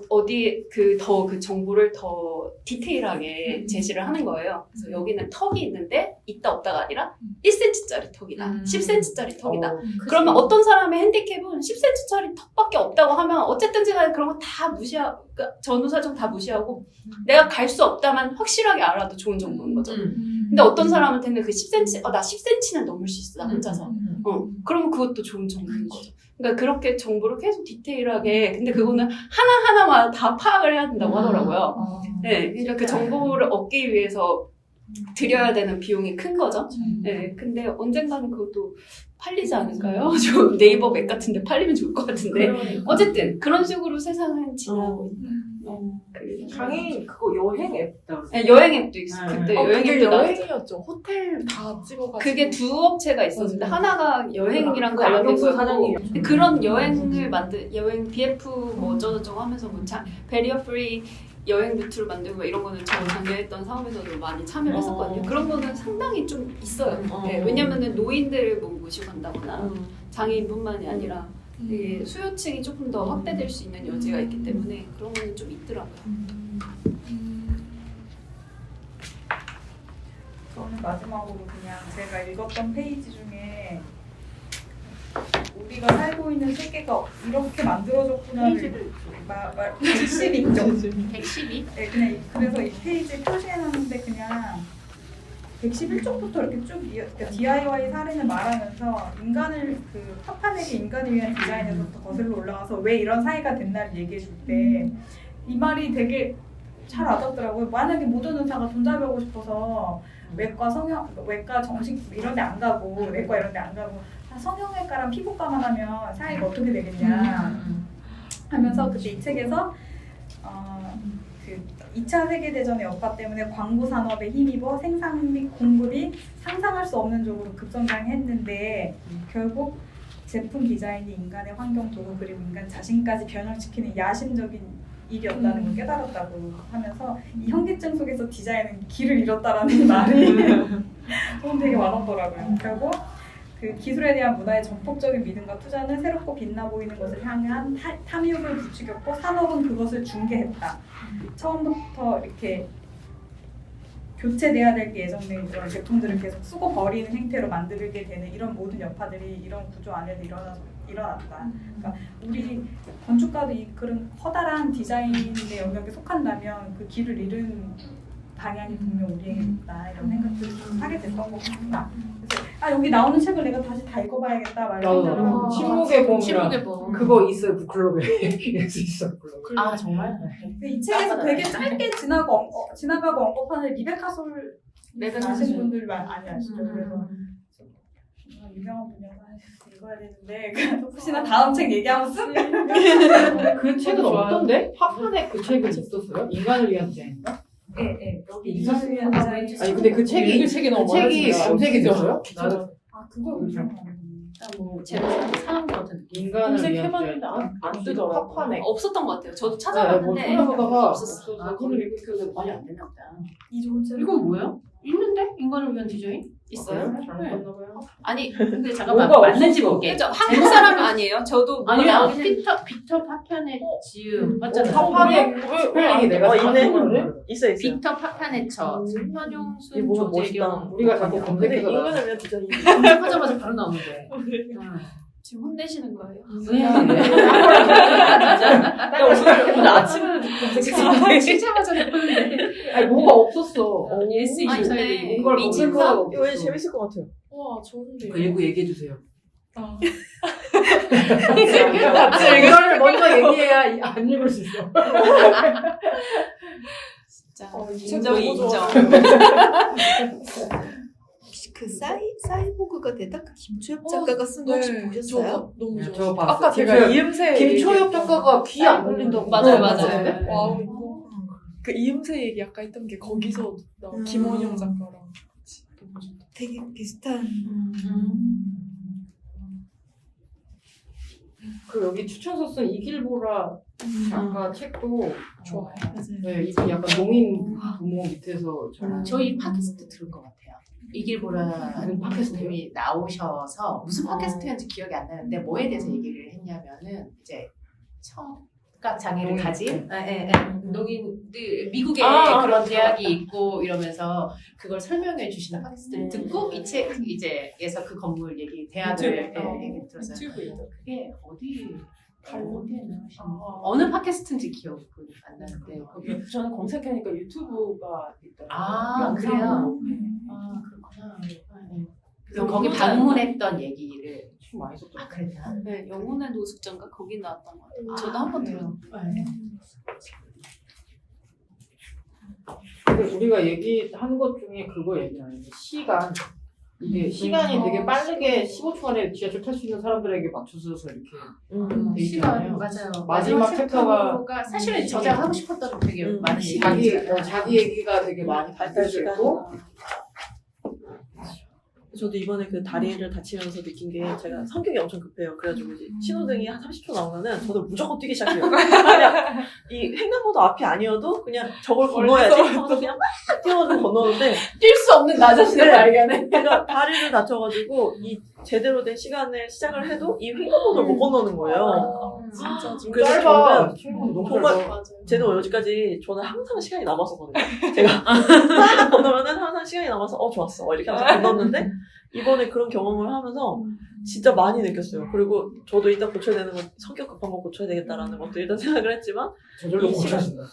어디에 그 정보를 더 디테일하게 제시를 하는 거예요. 그래서 여기는 턱이 있는데 있다 없다가 아니라 1cm짜리 턱이다, 10cm짜리 턱이다. 그러면 어떤 사람의 핸디캡은 10cm짜리 턱밖에 없다고 하면 어쨌든 제가 그런 거 다 무시하고 그러니까 전후사정 다 무시하고 내가 갈 수 없다만 확실하게 알아도 좋은 정보인 거죠. 근데 어떤 사람한테는 그 10cm, 나 10cm는 넘을 수 있어, 나 혼자서. 그러면 그것도 좋은 정보인 거죠. 그러니까 그렇게 정보를 계속 디테일하게, 근데 그거는 하나하나마다 다 파악을 해야 된다고 하더라고요. 네, 그러니까 그 정보를 얻기 위해서 들여야 되는 비용이 큰 거죠. 네, 근데 언젠가는 그것도 팔리지 않을까요? 좀 네이버 맵 같은데 팔리면 좋을 것 같은데. 어쨌든 그런 식으로 세상은 지나고 있다. 장애인 그거 여행 앱. 네, 여행 앱도 있어. 그때 여행 그게 앱도 나왔죠. 여행이었죠. 호텔 다 찍어가지고. 그게 두 업체가 있었는데 하나가 여행이랑 관련된 안경수 거였고 사장님이 그런 여행을 여행 BF 뭐 어쩌고저쩌고 하면서 뭐 베리어 프리 여행 루트를 만들고 이런 거는 저 관여했던 사업에서도 많이 참여를 했었거든요. 그런 거는 상당히 좀 있어요. 네, 왜냐면은 노인들을 뭐 모시고 간다거나 장애인뿐만이 아니라 되게 수요층이 조금 더 확대될 수 있는 여지가 있기 때문에 그런 거는 좀 있더라고요. 저는 마지막으로 그냥 제가 읽었던 페이지 중에 우리가 살고 있는 세계가 이렇게 만들어졌구나를 112쪽. 112? 네, 그냥 그래서 이 페이지 표시해놨는데 그냥 111쪽부터 이렇게 쭉 그러니까 DIY 사례를 말하면서 인간을 그 파판에게 인간을 위한 디자인에서부터 거슬러 올라가서 왜 이런 사회가 됐나를 얘기해줄 때 이 말이 되게 잘 와닿더라고요. 만약에 모든 의사가 돈 잘 벌고 싶어서 외과 정식 이런 데 안 가고 내과 이런 데 안 가고 성형외과랑 피부과만 하면 사회가 어떻게 되겠냐 하면서 그때 이 책에서 그 2차 세계대전의 여파 때문에 광고 산업에 힘입어 생산 및 공급이 상상할 수 없는 쪽으로 급성장했는데 결국 제품 디자인이 인간의 환경 도구 그리고 인간 자신까지 변형시키는 야심적인 일이었다는 걸 깨달았다고 하면서 이 현기증 속에서 디자인은 길을 잃었다라는 말이 저는 되게 와닿더라고요. 결국 그 기술에 대한 문화의 전폭적인 믿음과 투자는 새롭고 빛나 보이는 것을 향한 탐욕을 부추겼고 산업은 그것을 중개했다. 처음부터 이렇게 교체돼야 될 게 예정된 그런 제품들을 계속 쓰고 버리는 행태로 만들게 되는 이런 모든 여파들이 이런 구조 안에도 일어나서 일어났다. 그러니까 우리 건축가도 이 그런 커다란 디자인의 영역에 속한다면 그 길을 잃은 방향이 분명 우리에게다 이런 생각들을 좀 하게 됐던 것 같아요. 그래서 여기 나오는 책을 내가 다시 다 읽어봐야겠다 말 생각을 하고 침묵의 봄이라 침묵의 봄. 그거 있어요 북클럽에 얘기해서 있어 북클럽에. 아 정말? 근데 이 책에서 되게 짧게 지나가고 언급하는 리베카 솔 아시는 분들 많이 아시죠? 그래서 정말 유명한 분이라서 읽어야 되는데 혹시나 다음 책 얘기하면 쓱 그 책은 없던데? 파판에 그 책은 있었어요? 인간을 위한 디자인인가? 네, 여기 있었어요? 인간을 위한 디자인. 아니 근데 그 책이 읽을 책이 너무 책이 많아서 검색이 됐어요? 나는 그거 뭐 제가 사는 것 같은 느낌. 인간을 위한 검색해봤는데 디자인. 안 뜨더라고. 파판에. 없었던 것 같아요. 저도 뭐 찾아봤는데 찾아보다가 없었어. 아 그걸 읽으니까 많이 안 되나 보다. 이 좋은 책. 이건 뭐예요? 있는데? 인간을 위한 디자인? 있어요? 잘못 봤나 봐요. 아니 근데 잠깐만 뭐가 맞는지 없었어. 볼게. 그죠? 한국 사람 아니에요? 저도 아니야 나오긴 했는데. 빅터 파편의 지음 맞잖아. 파판에 스펠링이 내가 있네. 생각하는데? 있어요. 빅터 파편의처 이게 현용순 뭐가 조재경 멋있다. 우리가 자꾸 근데 검색해서 인간을 위한 디자인. 검색하자마자 바로 나오는데. 지금 혼내시는 거예요? 오늘 아침에 검색했는데 진짜마자 나오는데. 아니 뭐가 없었어. 예스 아니, 이사에 근데 뭔가를 미친 검색하고 이거 왠지 재밌을 것 같아요. 와 좋은데. 그 일부 얘기해 주세요. 아. 이거를 먼저 얘기해야 안 읽을 수 있어. 진짜 이 인정 책 인정. 너무 혹시 그 사이보그가 되다 그 김초엽 작가가 쓴 거 혹시 보셨어요? 저거 너무 네, 좋아. 저 봤어요. 아까 제가 이음새 김초엽 작가가 귀 안 들린다고. 맞아요, 그러는데? 맞아요. 와우 이거 그 이음새 얘기 아까 했던 게 거기서 나온 김원영 작가랑 같이 너무 좋다. 되게 비슷한. 그 여기 추천서 쓴 이길보라 작가 책도 좋아요. 맞아요. 네, 이분 약간 농인 부모 밑에서 잘 저희 팟캐스트 들은 것 같아요. 이길보라 팟캐스트님이 나오셔서 무슨 팟캐스트였는지 기억이 안 나는데 뭐에 대해서 얘기를 했냐면은 이제 청각 장애를 농인. 가진 농인들 미국에 아, 그런 맞아. 대학이 있고 이러면서 그걸 설명해 주시는 팟캐스트를 듣고 이 책 이제에서 그 건물 얘기 대학을 얘기 들었어요. 유튜브에 있다. 그게 어디에 나오신 아. 어느 팟캐스트인지 기억이 안 나는데 거기 저는 검색하니까 유튜브가 있더라고요. 아, 그래요? 영상으로. 아 그렇구나. 그래서 영혼의 거기 방문했던 얘기를 춤 많이 썼죠. 아 그랬나? 네, 영혼의 노숙자인가 거기 나왔던 것 같아요. 저도 아, 한 번 그래요? 들었는데. 근데 우리가 얘기한 것 중에 그거 얘기하는 게 시간. 이게 시간이 되게 빠르게 15초 안에 지하철 탈 수 있는 사람들에게 맞춰서 이렇게 돼 있잖아요. 맞아요. 마지막 챕터가 사실은 저자가 하고 싶었던 되게 많은 자기 얘기가 자기 얘기가 되게 많이 발달돼 있고 저도 이번에 그 다리를 다치면서 느낀 게 제가 성격이 엄청 급해요. 그래가지고 이제 신호등이 한 30초 나오면은 저도 무조건 뛰기 시작해요. 그냥 이 횡단보도 앞이 아니어도 그냥 저걸 건너야지 하면서 그냥 막 뛰어가지고 건너는데 뛸 수 없는 나 자신을 발견해. 제가 다리를 다쳐가지고 이 제대로 된 시간을 시작을 해도 이 횡단보도를 못 건너는 거예요. 진짜 그래서 짧아. 저는 친구도 너무 정말 짧아. 쟤도 여지까지 저는 항상 시간이 남았었거든요. 제가 딱 건너면은 항상 시간이 남아서 좋았어 이렇게 하면서 건넜는데 이번에 그런 경험을 하면서 진짜 많이 느꼈어요. 그리고 저도 일단 고쳐야 되는 건 성격 급한 거 고쳐야 되겠다라는 것도 일단 생각을 했지만 저절로 이 시간- 고쳐진다.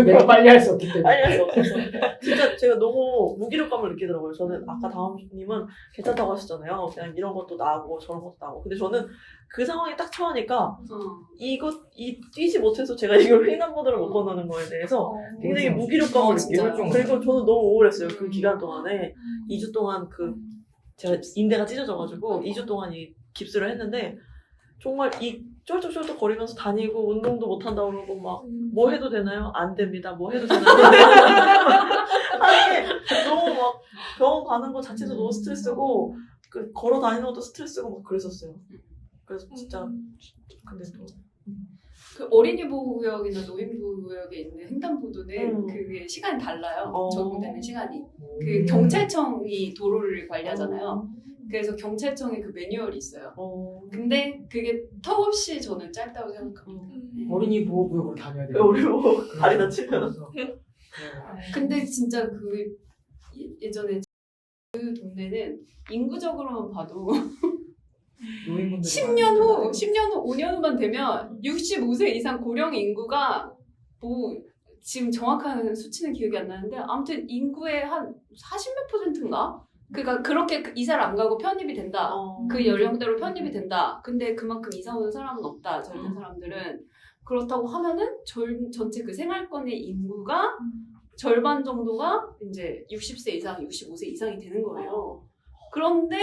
내가 빨리 할 수 없기 때문에. 빨리 할 수 없어서 진짜 제가 너무 무기력감을 느끼더라고요. 저는 아까 다음님은 괜찮다고 하셨잖아요. 그냥 이런 것도 나고 저런 것도 나고. 근데 저는 그 상황에 딱 처하니까 뛰지 못해서 제가 이걸 횡단보도를 못 건너는 거에 대해서 굉장히 무기력감을 진짜요? 느끼고 그리고 저는 너무 우울했어요. 그 기간 동안에 2주 동안 제가 인대가 찢어져가지고 2주 동안 이 깁스를 했는데 정말 이 쫄뚝쫄뚝 거리면서 다니고 운동도 못한다고 그러고 막 뭐 해도 되나요? 안 됩니다. 뭐 해도 되나요? 하는 게 너무 막 병원 가는 거 자체도 너무 스트레스고 걸어 다니는 것도 스트레스고 막 그랬었어요. 그래서 진짜 근데 또 그 어린이 보호구역이나 노인 보호구역에 있는 횡단보도는 그게 시간이 달라요. 어. 적용되는 시간이. 그 경찰청이 도로를 관리하잖아요. 그래서 경찰청에 그 매뉴얼이 있어요. 근데 그게 턱없이 저는 짧다고 생각합니다. 어린이 보호구역으로 다녀야 돼요. 우리 뭐 다리 다치면 근데 진짜 예전에 그 동네는 인구적으로만 봐도 노인분들이 10년 후, 많이 10년 후, 5년 후만 되면 65세 이상 고령 인구가 뭐 지금 정확한 수치는 기억이 안 나는데 아무튼 인구의 한 40몇 %인가? 그러니까 그렇게 이사를 안 가고 편입이 된다. 그 연령대로 편입이 된다. 근데 그만큼 이사 오는 사람은 없다. 젊은 사람들은. 그렇다고 하면은 전체 그 생활권의 인구가 절반 정도가 이제 60세 이상, 65세 이상이 되는 거예요. 그런데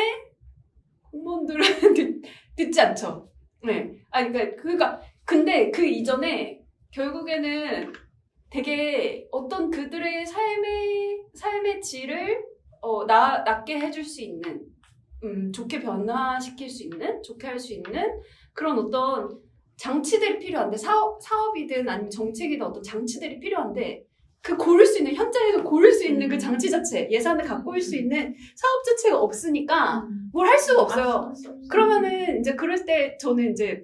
공무원들은 듣지 않죠. 네. 아니, 그러니까 근데 그 이전에 결국에는 되게 어떤 그들의 삶의 질을 낮게 해줄 수 있는, 좋게 변화시킬 수 있는, 좋게 할 수 있는 그런 어떤 장치들이 필요한데 사업이든 아니면 정책이든 어떤 장치들이 필요한데 그 고를 수 있는 현장에서 고를 수 있는 그 장치 자체 예산을 갖고 올 수 있는 사업 자체가 없으니까 뭘 할 수가 없어요. 그러면은 이제 그럴 때 저는 이제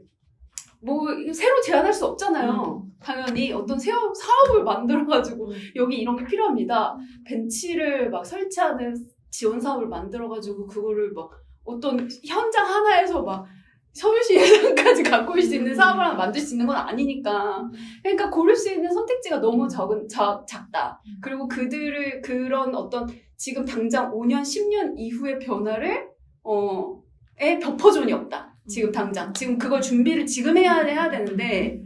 뭐 새로 제안할 수 없잖아요. 당연히 어떤 사업을 만들어가지고 여기 이런 게 필요합니다. 벤치를 막 설치하는 지원 사업을 만들어가지고 그거를 막 어떤 현장 하나에서 막 서울시 예산까지 갖고 올 수 있는 사업을 하나 만들 수 있는 건 아니니까. 그러니까 고를 수 있는 선택지가 너무 작다. 그리고 그들을 그런 어떤 지금 당장 5년, 10년 이후의 변화를 버퍼존이 없다. 지금 당장. 지금 그걸 준비를 지금 해야 되는데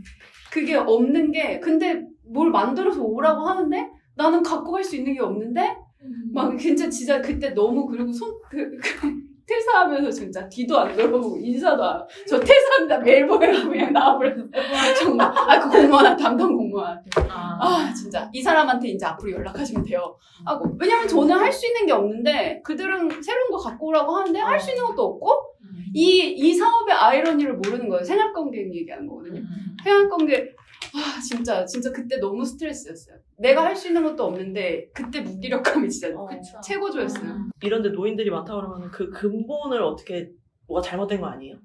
그게 없는 게 근데 뭘 만들어서 오라고 하는데 나는 갖고 갈 수 있는 게 없는데 막 진짜 그때 너무 그리고 퇴사하면서 진짜 뒤도 안 돌아보고 인사도 안 하고 저 퇴사합니다 멜버른에 그냥 나와버렸어요. 정말 그 공무원 담당 공무원한테 진짜 이 사람한테 이제 앞으로 연락하시면 돼요 하고 왜냐면 저는 할 수 있는 게 없는데 그들은 새로운 거 갖고 오라고 하는데 할 수 있는 것도 없고 이 사업의 아이러니를 모르는 거예요. 생활관계 얘기하는 거거든요. 생활관계 진짜 그때 너무 스트레스였어요. 내가 할 수 있는 것도 없는데 그때 무기력감이 진짜 최고조였어요. 이런데 노인들이 많다 그러면 그 근본을 어떻게 뭐가 잘못된 거 아니에요?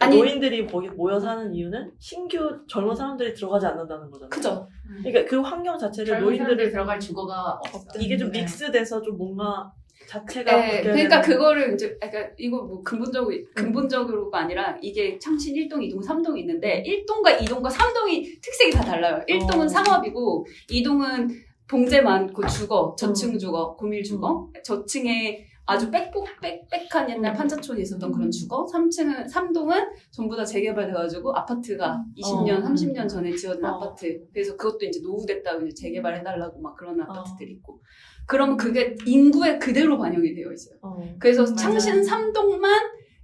아니, 노인들이 거기 모여 사는 이유는 신규 젊은 사람들이 들어가지 않는다는 거잖아요. 그죠? 그러니까 그 환경 자체를 젊은 노인들을 사람들이 들어갈 주거가 없다. 이게 좀 믹스돼서 좀 뭔가 자체가 네, 그러니까 그거를 이제 그러니까 이거 뭐 근본적으로가 아니라 이게 창신 1동, 2동, 3동이 있는데 1동과 2동과 3동이 특색이 다 달라요. 1동은 상업이고 2동은 봉제 많고 주거, 저층 주거, 고밀 주거, 저층에 아주 빽빽한 옛날 판자촌이 있었던 그런 주거, 3동은 전부 다 재개발돼가지고 아파트가 20년, 30년 전에 지어진 아파트. 그래서 그것도 이제 노후됐다고 이제 재개발해달라고 막 그런 아파트들이 있고. 그러면 그게 인구에 그대로 반영이 되어 있어요. 그래서 창신 3동만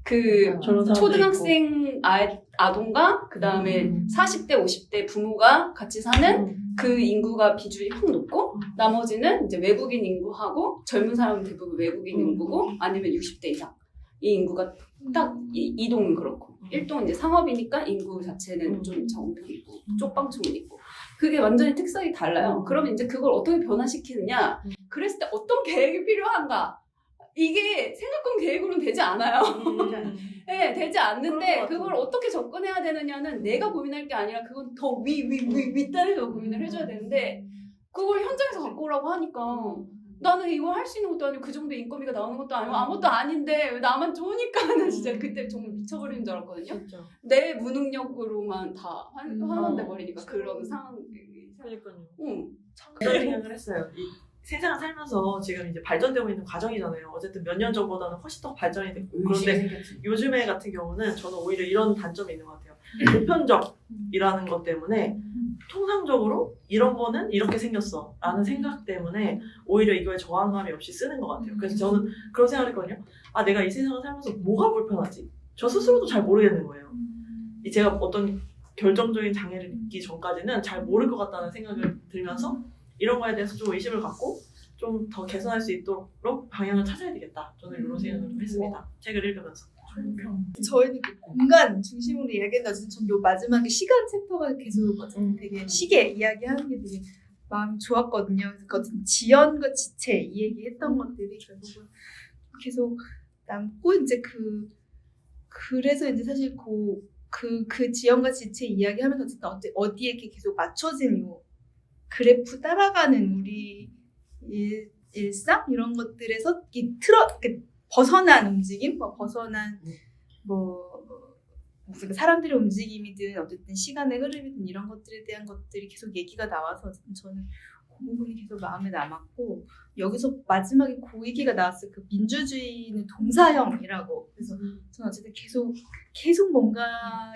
그 초등학생 아동과 그 다음에 40대, 50대 부모가 같이 사는 그 인구가 비중이 확 높고 나머지는 이제 외국인 인구하고 젊은 사람은 대부분 외국인 인구고 아니면 60대 이상 이 인구가 딱 이동은 그렇고 1동은 이제 상업이니까 인구 자체는 좀 적은 편이고 쪽방촌은 있고 그게 완전히 특성이 달라요. 그러면 이제 그걸 어떻게 변화시키느냐 그랬을 때 어떤 계획이 필요한가 이게 생각한 계획으로는 되지 않아요. 네, 되지 않는데 그걸 어떻게 접근해야 되느냐는 내가 고민할 게 아니라 그건 더 윗단에서 고민을 해줘야 되는데 그걸 현장에서 갖고 오라고 하니까 나는 이걸 할 수 있는 것도 아니고 그 정도 인건비가 나오는 것도 아니고 아무것도 아닌데 왜 나만 좋으니까는 진짜 그때 정말 미쳐버리는 줄 알았거든요. 내 무능력으로만 다 하는데 버리니까 그런 상황이. 그러니까요. 그런 생각을 했어요. 이 세상을 살면서 지금 이제 발전되고 있는 과정이잖아요. 어쨌든 몇 년 전보다는 훨씬 더 발전이 됐고 그런데 요즘에 같은 경우는 저는 오히려 이런 단점이 있는 것 같아요. 보편적이라는 것 때문에 통상적으로 이런 거는 이렇게 생겼어 라는 생각 때문에 오히려 이거에 저항감이 없이 쓰는 것 같아요. 그래서 저는 그런 생각을 했거든요. 내가 이 세상을 살면서 뭐가 불편하지? 저 스스로도 잘 모르겠는 거예요. 제가 어떤 결정적인 장애를 입기 전까지는 잘 모를 것 같다는 생각을 들면서 이런 거에 대해서 좀 의심을 갖고 좀 더 개선할 수 있도록 방향을 찾아야 되겠다. 저는 이런 생각을 좀 했습니다. 책을 읽으면서. 저희는 그 공간 중심으로 이야기했는데 전 요 마지막에 시간 챕터가 계속 되게 시계 이야기하는 게 되게 마음이 좋았거든요. 그래서 그 지연과 지체 이 얘기했던 것들이 결국은 계속 남고 이제 그래서 이제 사실 그 지연과 지체 이야기하면서 어쨌든 어디에 이렇게 계속 맞춰진 요 그래프 따라가는 우리 일상 이런 것들에서 이렇게 벗어난 움직임, 벗어난 무슨 사람들의 움직임이든 어쨌든 시간의 흐름이든 이런 것들에 대한 것들이 계속 얘기가 나와서 어쨌든 저는 그 부분이 계속 마음에 남았고 여기서 마지막에 그 얘기가 나왔어요. 그 민주주의는 동사형이라고. 그래서 저는 어쨌든 계속 뭔가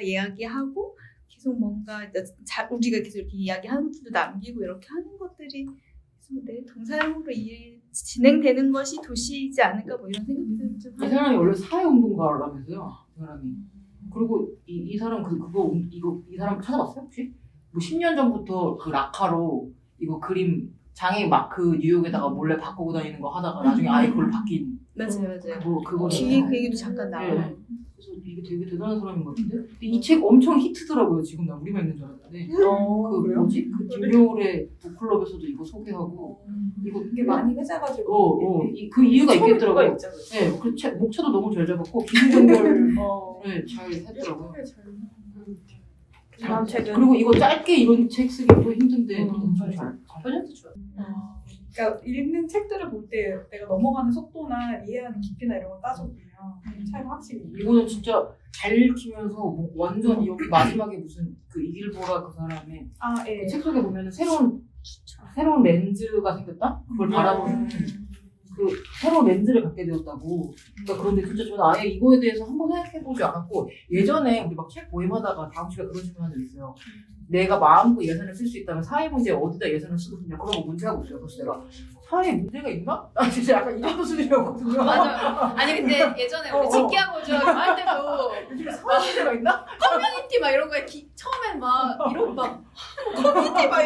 이야기하고 계속 뭔가 우리가 계속 이렇게 이야기하는 것들도 남기고 이렇게 하는 것들이 계속 내 동사형으로 진행되는 것이 도시이지 않을까 뭐 이런 생각들을 좀 이 사람이 원래 사회운동가라면서요. 이 사람이. 그리고 이 사람 이 사람 찾아봤어요 혹시? 뭐 10년 전부터 그 라카로 이거 그림 장애인 마크 뉴욕에다가 몰래 바꾸고 다니는 거 하다가 나중에 아예 그걸로 바뀐. 맞아요. 그거 뒤에 그 얘기도 잠깐 나와요. 네. 그래서 이게 되게 대단한 사람인 것 같은데 이 책 엄청 히트더라고요. 지금 나 우리만 있는 줄 알았는데 그 뭐지? 그 김겨울의 북클럽에서도 이거 소개하고 이게 많이 회자가지고 그 이유가 처음에 있겠더라고요. 뭐가 있죠. 네, 그 책 목차도 너무 잘 잡았고 기술연결을 잘 했더라고요. 다음 책은 그리고 이거 짧게 이런 책 쓰기도 힘든데 엄청 잘. 번역도 좋아. 그러니까 읽는 책들을 볼 때 내가 넘어가는 속도나 이해하는 깊이나 이런 걸 따져보면 차이가 확실히 이거는 진짜 잘 읽히면서 뭐 완전 여기 마지막에 무슨 그 이길보라 그 사람의 예. 그 책 속에 보면은 새로운 렌즈가 생겼다? 그걸 바라보는 그 새로운 렌즈를 갖게 되었다고. 그러니까 그런데 진짜 저는 아예 이거에 대해서 한번 생각해보지 않았고 예전에 우리 막 책 모임하다가 다음 주에 그런 질문 한적 있어요. 내가 마음껏 예산을 쓸 수 있다면 사회 문제에 어디다 예산을 쓰고 싶냐 그런 거 문제하고 있어요. 그래서 내가 사회에 문제가 있나? 나 진짜 약간 이 정도 수준이었거든요. 맞아요. 아니 근데 예전에 우리 직계하고 할 때도 요즘에 사회 문제가 있나? 커뮤니티 막 이런 거에 처음엔 막 이런 막 커뮤니티 막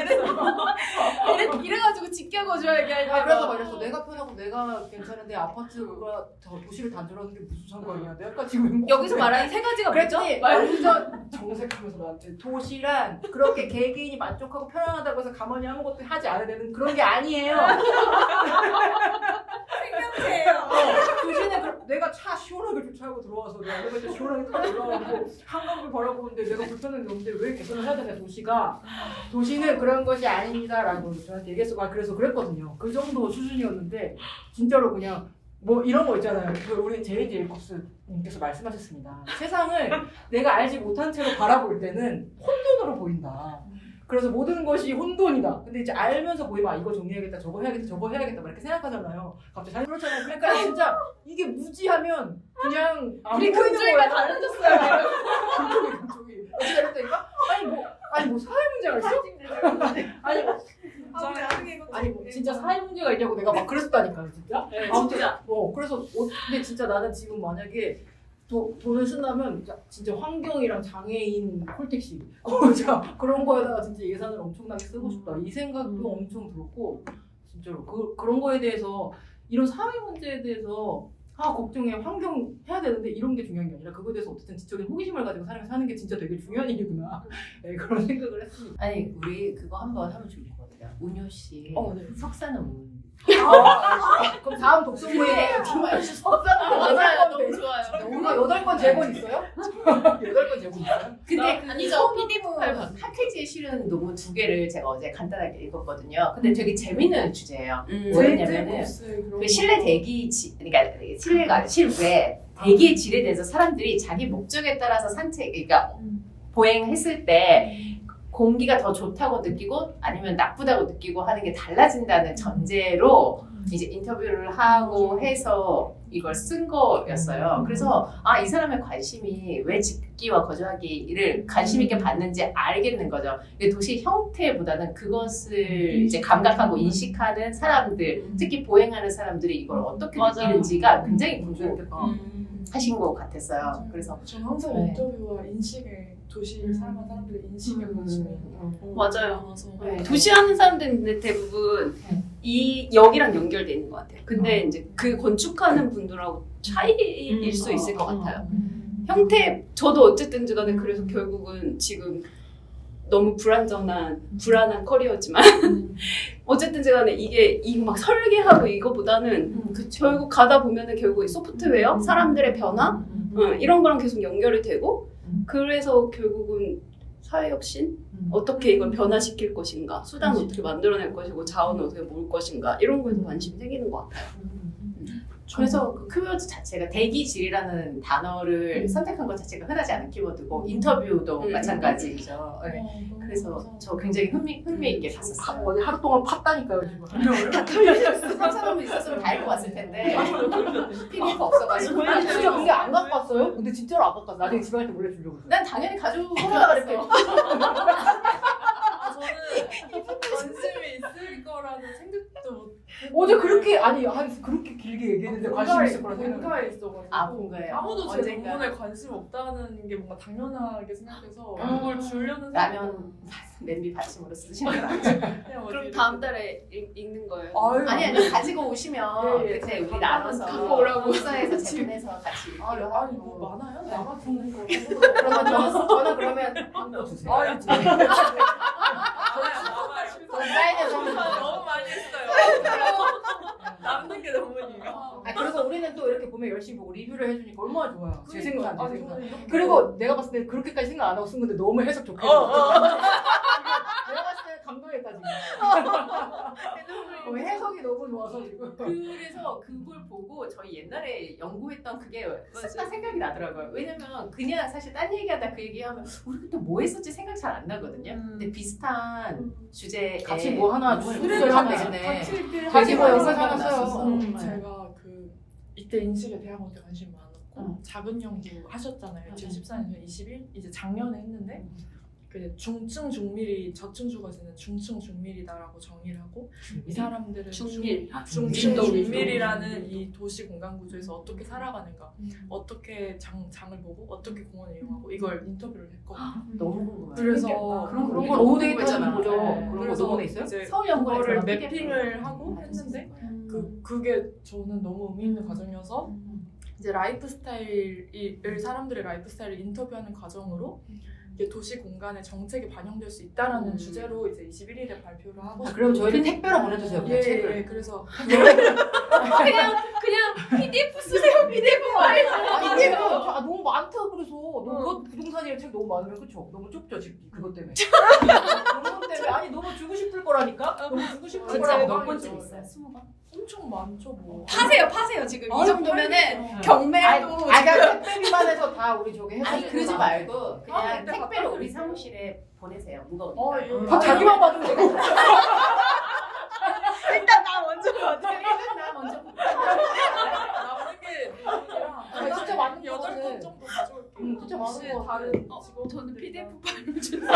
이래가지고 직계하고 얘기할 때 그래서 말했어. 내가 편하고 내가 괜찮은데 아파트가 도시를 단절하는 게 무슨 상관이야. 내가 지금 여기서 말하는 세 가지가 뭐죠? 그랬더니 완전 정색하면서 나한테 도시란 그렇게 개개인이 만족하고 편안하다고 해서 가만히 아무것도 하지 않아야 되는 그런 게 아니에요. 생명체예요. 도시는 내가 차 시원하게 주차하고 들어와서 내가 엘리베이터 시원하게 타고 올라가고 한강을 바라보는데 내가 불편한 게 없는데 왜 개선을 해야 되냐 도시는 그런 것이 아닙니다라고 저한테 얘기했어. 그래서 그랬거든요. 그 정도 수준이었는데 진짜로 그냥 뭐 이런 거 있잖아요. 우리 제이지 일코스님께서 말씀하셨습니다. 세상을 내가 알지 못한 채로 바라볼 때는 혼돈으로 보인다. 그래서 모든 것이 혼돈이다. 근데 이제 알면서 보이면 이거 정리해야겠다, 저거 해야겠다 막 이렇게 생각하잖아요. 갑자기 그렇잖아요. 그러니까 진짜 이게 무지하면 그냥 우리 근조이가 달라졌어요. 근쪽이 어떻게 이랬다니까? 아니 뭐 사회 문제가 있어? 아니 뭐 진짜 사회 문제가 있냐고 내가 막 그랬다니까요, 진짜. 네, 진짜. 그래서 근데 진짜 나는 지금 만약에 돈을 쓴다면 진짜 환경이랑 장애인 콜택시 그런 거에다가 진짜 예산을 엄청나게 쓰고 싶다 이 생각도 엄청 들었고 진짜로 그런 거에 대해서 이런 사회 문제에 대해서 걱정해 환경 해야 되는데 이런 게 중요한 게 아니라 그거에 대해서 어쨌든 지적인 호기심을 가지고 사는 게 진짜 되게 중요한 일이구나. 네, 그런 생각을 했습니다. 아니 우리 그거 한번 하면 좋을 것 같아요. 운효 씨 석사는 그럼 다음 독서 모임에 정말 석사는 맞아요. 너무 좋아요. 뭔가 8권 제본 있어요? 8권 제본 있어요? 근데 아니죠. PD부 핫캐지에 실은 논문 2개를 제가 어제 간단하게 읽었거든요. 근데 되게 재밌는 주제예요. 뭐였냐면은 그 실내 대기 그러니까 실내가 아니라 실외 대기의 질에 대해서 사람들이 자기 목적에 따라서 그러니까 보행했을 때 공기가 더 좋다고 느끼고 아니면 나쁘다고 느끼고 하는 게 달라진다는 전제로 이제 인터뷰를 하고 해서 이걸 쓴 거였어요. 그래서 이 사람의 관심이 왜 집기와 거주하기를 관심 있게 받는지 알겠는 거죠. 도시 형태보다는 그것을 이제 감각하고 인식하는 사람들, 특히 보행하는 사람들이 이걸 어떻게 느끼는지가 굉장히 궁금하신 것 같았어요. 그래서 저는 항상 인터뷰와 인식에 도시를 살아가는 사람들의 인식에 관심이 맞아요. 많아서 도시 하는 사람들은 근데 대부분 이 여기랑 연결돼 있는 것 같아요. 근데 이제 그 건축하는 분들하고 차이일 수 있을 것 같아요. 형태 저도 어쨌든 간에 그래서 결국은 지금 너무 불안한 커리어지만 어쨌든 간에 이게 막 설계하고 이거보다는 결국 가다 보면은 결국 소프트웨어, 사람들의 변화 이런 거랑 계속 연결이 되고 그래서 결국은 사회혁신? 어떻게 이걸 변화시킬 것인가, 수단을 어떻게 만들어낼 것이고 자원을 어떻게 모을 것인가 이런 거에서 관심이 생기는 것 같아요. 그래서 그 키워드 자체가 대기질이라는 단어를 선택한 것 자체가 흔하지 않은 키워드고 인터뷰도 마찬가지죠. 네. 그래서 저 굉장히 흥미있게 봤었어요. 어디 하루 동안 팠다니까요 지금. 다 털렸어. 3,000원 있었으면 다 읽고 왔을 텐데 PDF 없어가지고. 아니 진짜 근데 안 갖고 왔어요? 근데 진짜로 안 갖고 왔어. 나중에 집에 갈 때 몰래 주려고. 난 당연히 가지고 그러다가 이렇게. 저는 관심이 있을 거라는 생각도 못. 어제 그렇게 아니 그렇게 길게 얘기했는데 관심 있을 거라 생각. 본가에 있어가지고. 본가에. 아무도 제 언젠가. 논문에 관심 없다는 게 뭔가 당연하게 생각해서 그걸 주려는 라면 냄비 받침으로 쓰시는 건 아니죠? 생각. 그럼 다음 달에 읽는 거예요? 아니 가지고 오시면 예, 예. 그때 우리 나눠서 갖고 오라고. 복사해서 재분해서 같이 읽기로 아니 하고. 뭐 많아요? 나가 듣는 거. 그러면 저는 그러면 한거 주세요. 아니 사인해서 한번 주세요. 너무 많이 했어요. 남는 게 논문이에요. 그리고 우리는 또 이렇게 보면 열심히 보고 리뷰를 해주니까 얼마나 좋아요. 제 생각, 제 아니, 생각. 저는 이렇게 그리고 내가 봤을 때 그렇게까지 생각 안 하고 쓴 건데 너무 해석 좋게. 내가 봤을 때 감동했다 지금. 해석이 너무 좋아서 지금. 그래서 그걸 보고 저희 옛날에 연구했던 그게 싹 생각이 나더라고요. 왜냐면 그냥 사실 딴 얘기하다 그 얘기하면 우리 그때 뭐 했었지 생각 잘 안 나거든요. 근데 비슷한 주제에 같이 뭐 하나 그래, 하면 같이 되겠네. 같이 읽기를 같이 뭐 하면서 영상 하나 났었어. 써요. 제가 그 이때 인식에 대학원 때 관심 많았고 작은 연구 하셨잖아요. 2014년 21 이제 작년에 했는데 그 중증 중밀이 저층주가 되는 중증 중밀이다라고 정의를 하고 이 사람들은 중증 중밀이라는 이 도시 공간 구조에서 어떻게 살아가는가, 어떻게 장을 보고 어떻게 공원을 이용하고 이걸 인터뷰를 했거든요. 너무 궁금해요. 그래서 그런 거 거 노후 데이터 궁금했잖아. 보죠. 네. 그런 거 노후에 있어요? 이제 서울 연구원에서 그거를 어떻게 매핑을 하고 했는데 그게 저는 너무 의미 있는 과정이어서 이제 라이프 스타일을 사람들의 라이프 스타일을 인터뷰하는 과정으로 이게 도시 공간의 정책이 반영될 수 있다라는 주제로 이제 21일에 발표를 하고. 그럼 저희는 택배로 보내주세요. 그냥 책을. 예, 그래서 그냥 PDF 쓰세요. PDF 파일. 아니 이게 너무 많다 그래서 너무 부동산이랑 책 너무 많으면 그쵸? 너무 좁죠 집 그것 때문에. 그것 때문에 아니 너무 주고 싶을 거라니까. 너무 주고 싶을 진짜 거라고. 몇 번쯤 있어요? 20번? 엄청 많죠 뭐. 파세요 지금 이 정도면은 아니 경매도 그냥 택배 비만해서 다 우리 저기 해서. 아니 그러지 말고 그냥 그때 택배로 갖다 우리 주세요. 사무실에 보내세요. 무거우니까. 예. 다 자기만 받으면 되고. 일단 나 먼저 받아. 나 먼저 남는 게 아니, 진짜 많은 8건 거는. 정도 가져올게요. 진짜 혹시 많은 거 다른 직업 저는 PDF 파일을 아,